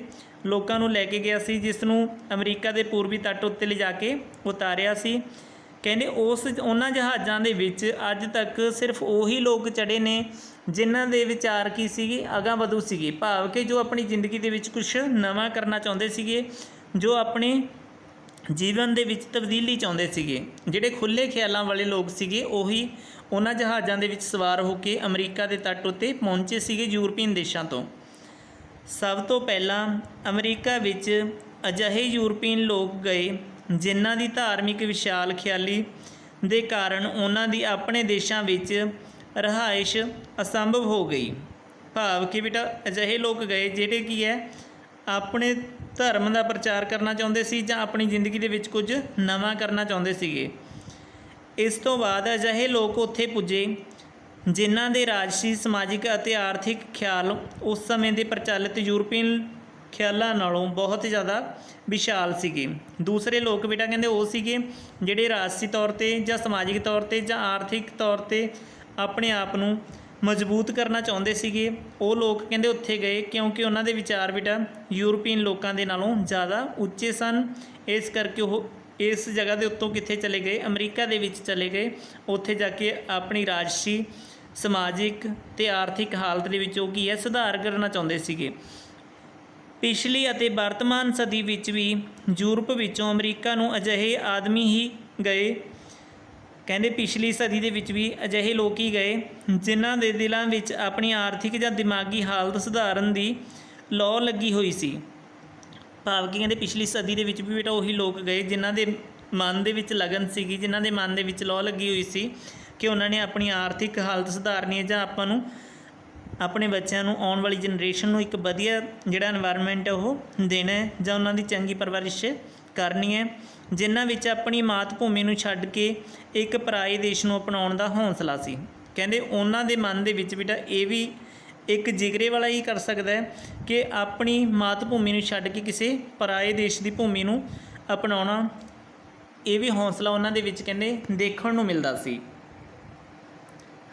ਲੋਕਾਂ ਨੂੰ ਲੈ ਕੇ ਗਿਆ ਸੀ, ਜਿਸ ਨੂੰ ਅਮਰੀਕਾ ਦੇ ਪੂਰਬੀ ਤੱਟ ਉੱਤੇ ਲਿਜਾ ਕੇ ਉਤਾਰਿਆ ਸੀ। ਕਹਿੰਦੇ ਉਹਨਾਂ ਜਹਾਜ਼ਾਂ ਦੇ ਵਿੱਚ ਅੱਜ ਤੱਕ ਸਿਰਫ ਉਹੀ ਲੋਕ ਚੜ੍ਹੇ ਨੇ ਜਿਨ੍ਹਾਂ ਦੇ ਵਿਚਾਰ ਕੀ ਸੀਗੇ, ਅਗਾਂਹ ਵਧੂ ਸੀਗੇ। ਭਾਵ ਕਿ ਜੋ ਆਪਣੀ ਜ਼ਿੰਦਗੀ ਦੇ ਵਿੱਚ ਕੁਛ ਨਵਾਂ ਕਰਨਾ ਚਾਹੁੰਦੇ ਸੀਗੇ, ਜੋ ਆਪਣੇ ਜੀਵਨ ਦੇ ਵਿੱਚ ਤਬਦੀਲੀ ਚਾਹੁੰਦੇ ਸੀਗੇ। ਜਿਹੜੇ ਖੁੱਲ੍ਹੇ ਖਿਆਲਾਂ ਵਾਲੇ ਲੋਕ ਸੀਗੇ ਉਹੀ ਉਹਨਾਂ ਜਹਾਜ਼ਾਂ ਦੇ ਵਿੱਚ ਸਵਾਰ ਹੋ ਕੇ ਅਮਰੀਕਾ ਦੇ ਤੱਟ ਉੱਤੇ ਪਹੁੰਚੇ ਸੀਗੇ ਯੂਰਪੀਅਨ ਦੇਸ਼ਾਂ ਤੋਂ। ਸਭ ਤੋਂ ਪਹਿਲਾਂ ਅਮਰੀਕਾ ਵਿੱਚ ਅਜਿਹੇ ਯੂਰਪੀਅਨ ਲੋਕ ਗਏ ਜਿਨ੍ਹਾਂ ਦੀ ਧਾਰਮਿਕ ਵਿਸ਼ਾਲ ਖਿਆਲੀ ਦੇ ਕਾਰਨ ਉਹਨਾਂ ਦੀ ਆਪਣੇ ਦੇਸ਼ਾਂ ਵਿੱਚ ਰਿਹਾਇਸ਼ ਅਸੰਭਵ ਹੋ ਗਈ। ਭਾਵ ਕਿ ਬੇਟਾ ਅਜਿਹੇ ਲੋਕ ਗਏ ਜਿਹੜੇ ਕੀ ਹੈ, ਆਪਣੇ ਧਰਮ ਦਾ ਪ੍ਰਚਾਰ ਕਰਨਾ ਚਾਹੁੰਦੇ ਸੀ ਜਾਂ ਆਪਣੀ ਜ਼ਿੰਦਗੀ ਦੇ ਵਿੱਚ ਕੁਝ ਨਵਾਂ ਕਰਨਾ ਚਾਹੁੰਦੇ ਸੀਗੇ। ਇਸ ਤੋਂ ਬਾਅਦ ਅਜਿਹੇ ਲੋਕ ਉੱਥੇ ਪੁੱਜੇ ਜਿਨ੍ਹਾਂ ਦੇ ਰਾਜਸੀ, ਸਮਾਜਿਕ ਅਤੇ ਆਰਥਿਕ ਖਿਆਲ ਉਸ ਸਮੇਂ ਦੇ ਪ੍ਰਚਲਿਤ ਯੂਰਪੀਅਨ ਖਿਆਲਾਂ ਨਾਲੋਂ ਬਹੁਤ ਜ਼ਿਆਦਾ ਵਿਸ਼ਾਲ ਸੀਗੇ। ਦੂਸਰੇ ਲੋਕ ਬੇਟਾ ਕਹਿੰਦੇ ਉਹ ਸੀਗੇ ਜਿਹੜੇ ਰਾਜਸੀ ਤੌਰ 'ਤੇ ਜਾਂ ਸਮਾਜਿਕ ਤੌਰ 'ਤੇ ਜਾਂ ਆਰਥਿਕ ਤੌਰ 'ਤੇ ਆਪਣੇ ਆਪ ਨੂੰ ਮਜ਼ਬੂਤ ਕਰਨਾ ਚਾਹੁੰਦੇ ਸੀਗੇ। ਉਹ ਲੋਕ ਕਹਿੰਦੇ ਉੱਥੇ ਗਏ ਕਿਉਂਕਿ ਉਹਨਾਂ ਦੇ ਵਿਚਾਰ ਬੇਟਾ ਯੂਰਪੀਅਨ ਲੋਕਾਂ ਦੇ ਨਾਲੋਂ ਜ਼ਿਆਦਾ ਉੱਚੇ ਸਨ। ਇਸ ਕਰਕੇ ਉਹ ਇਸ ਜਗ੍ਹਾ ਦੇ ਉੱਤੋਂ ਕਿੱਥੇ ਚਲੇ ਗਏ, ਅਮਰੀਕਾ ਦੇ ਵਿੱਚ ਚਲੇ ਗਏ। ਉੱਥੇ ਜਾ ਕੇ ਆਪਣੀ ਰਾਜਸੀ, ਸਮਾਜਿਕ ਅਤੇ ਆਰਥਿਕ ਹਾਲਤ ਦੇ ਵਿੱਚ ਉਹ ਕੀ ਹੈ, ਸੁਧਾਰ ਕਰਨਾ ਚਾਹੁੰਦੇ ਸੀਗੇ। ਪਿਛਲੀ ਅਤੇ ਵਰਤਮਾਨ ਸਦੀ ਵਿੱਚ ਵੀ ਯੂਰਪ ਵਿੱਚੋਂ ਅਮਰੀਕਾ ਨੂੰ ਅਜਿਹੇ ਆਦਮੀ ਹੀ ਗਏ। ਕਹਿੰਦੇ ਪਿਛਲੀ ਸਦੀ ਦੇ ਵਿੱਚ ਵੀ ਅਜਿਹੇ ਲੋਕ ਹੀ ਗਏ ਜਿਨ੍ਹਾਂ ਦੇ ਦਿਲਾਂ ਵਿੱਚ ਆਪਣੀ ਆਰਥਿਕ ਜਾਂ ਦਿਮਾਗੀ ਹਾਲਤ ਸੁਧਾਰਨ ਦੀ ਲੌ ਲੱਗੀ ਹੋਈ ਸੀ। ਭਾਵ ਕਿ ਕਹਿੰਦੇ ਪਿਛਲੀ ਸਦੀ ਦੇ ਵਿੱਚ ਵੀ ਬੇਟਾ ਉਹੀ ਲੋਕ ਗਏ ਜਿਨ੍ਹਾਂ ਦੇ ਮਨ ਦੇ ਵਿੱਚ ਲਗਨ ਸੀਗੀ, ਜਿਨ੍ਹਾਂ ਦੇ ਮਨ ਦੇ ਵਿੱਚ ਲੌ ਲੱਗੀ ਹੋਈ ਸੀ ਕਿ ਉਹਨਾਂ ਨੇ ਆਪਣੀ ਆਰਥਿਕ ਹਾਲਤ ਸੁਧਾਰਨੀ ਹੈ ਜਾਂ ਆਪਾਂ ਨੂੰ ਆਪਣੇ ਬੱਚਿਆਂ ਨੂੰ, ਆਉਣ ਵਾਲੀ ਜਨਰੇਸ਼ਨ ਨੂੰ ਇੱਕ ਵਧੀਆ ਜਿਹੜਾ ਇਨਵਾਇਰਮੈਂਟ ਹੈ ਉਹ ਦੇਣਾ ਹੈ ਜਾਂ ਉਹਨਾਂ ਦੀ ਚੰਗੀ ਪਰਵਰਿਸ਼ ਕਰਨੀ ਹੈ, ਜਿਨ੍ਹਾਂ ਵਿੱਚ ਆਪਣੀ ਮਾਤ ਭੂਮੀ ਨੂੰ ਛੱਡ ਕੇ ਇੱਕ ਪਰਾਏ ਦੇਸ਼ ਨੂੰ ਅਪਣਾਉਣ ਦਾ ਹੌਂਸਲਾ ਸੀ। ਕਹਿੰਦੇ ਉਹਨਾਂ ਦੇ ਮਨ ਦੇ ਵਿੱਚ ਬੇਟਾ ਇਹ ਵੀ ਇੱਕ ਜਿਗਰੇ ਵਾਲਾ ਹੀ ਕਰ ਸਕਦਾ ਹੈ ਕਿ ਆਪਣੀ ਮਾਤ ਭੂਮੀ ਨੂੰ ਛੱਡ ਕੇ ਕਿਸੇ ਪਰਾਏ ਦੇਸ਼ ਦੀ ਭੂਮੀ ਨੂੰ ਅਪਣਾਉਣਾ। ਇਹ ਵੀ ਹੌਂਸਲਾ ਉਹਨਾਂ ਦੇ ਵਿੱਚ ਕਹਿੰਦੇ ਦੇਖਣ ਨੂੰ ਮਿਲਦਾ ਸੀ।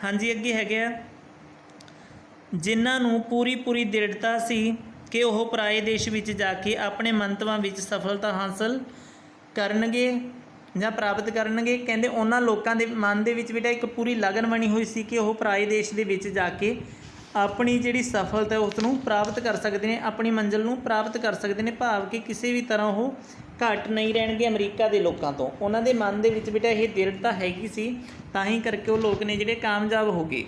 ਹਾਂਜੀ, ਅੱਗੇ ਹੈਗੇ ਆ ਜਿਨ੍ਹਾਂ ਨੂੰ ਪੂਰੀ ਦ੍ਰਿੜਤਾ ਸੀ ਕਿ ਉਹ ਪਰਾਏ ਦੇਸ਼ ਵਿੱਚ ਜਾ ਕੇ ਆਪਣੇ ਮੰਤਵਾਂ ਵਿੱਚ ਸਫਲਤਾ ਹਾਸਲ ਕਰਨਗੇ ਜਾਂ ਪ੍ਰਾਪਤ ਕਰਨਗੇ। ਕਹਿੰਦੇ ਉਹਨਾਂ ਲੋਕਾਂ ਦੇ ਮਨ ਦੇ ਵਿੱਚ ਬੇਟਾ ਇੱਕ ਪੂਰੀ ਲਗਨ ਬਣੀ ਹੋਈ ਸੀ ਕਿ ਉਹ ਪਰਾਏ ਦੇਸ਼ ਦੇ ਵਿੱਚ ਜਾ ਕੇ ਆਪਣੀ ਜਿਹੜੀ ਸਫਲਤਾ ਉਸ ਨੂੰ ਪ੍ਰਾਪਤ ਕਰ ਸਕਦੇ ਨੇ, ਆਪਣੀ ਮੰਜ਼ਿਲ ਨੂੰ ਪ੍ਰਾਪਤ ਕਰ ਸਕਦੇ ਨੇ। ਭਾਵ ਕਿ ਕਿਸੇ ਵੀ ਤਰ੍ਹਾਂ ਉਹ ਘੱਟ ਨਹੀਂ ਰਹਿਣਗੇ ਅਮਰੀਕਾ ਦੇ ਲੋਕਾਂ ਤੋਂ। ਉਹਨਾਂ ਦੇ ਮਨ ਦੇ ਵਿੱਚ ਬੇਟਾ ਇਹ ਦ੍ਰਿੜਤਾ ਹੈਗੀ ਸੀ, ਤਾਂ ਹੀ ਕਰਕੇ ਉਹ ਲੋਕ ਨੇ ਜਿਹੜੇ ਕਾਮਯਾਬ ਹੋ ਗਏ।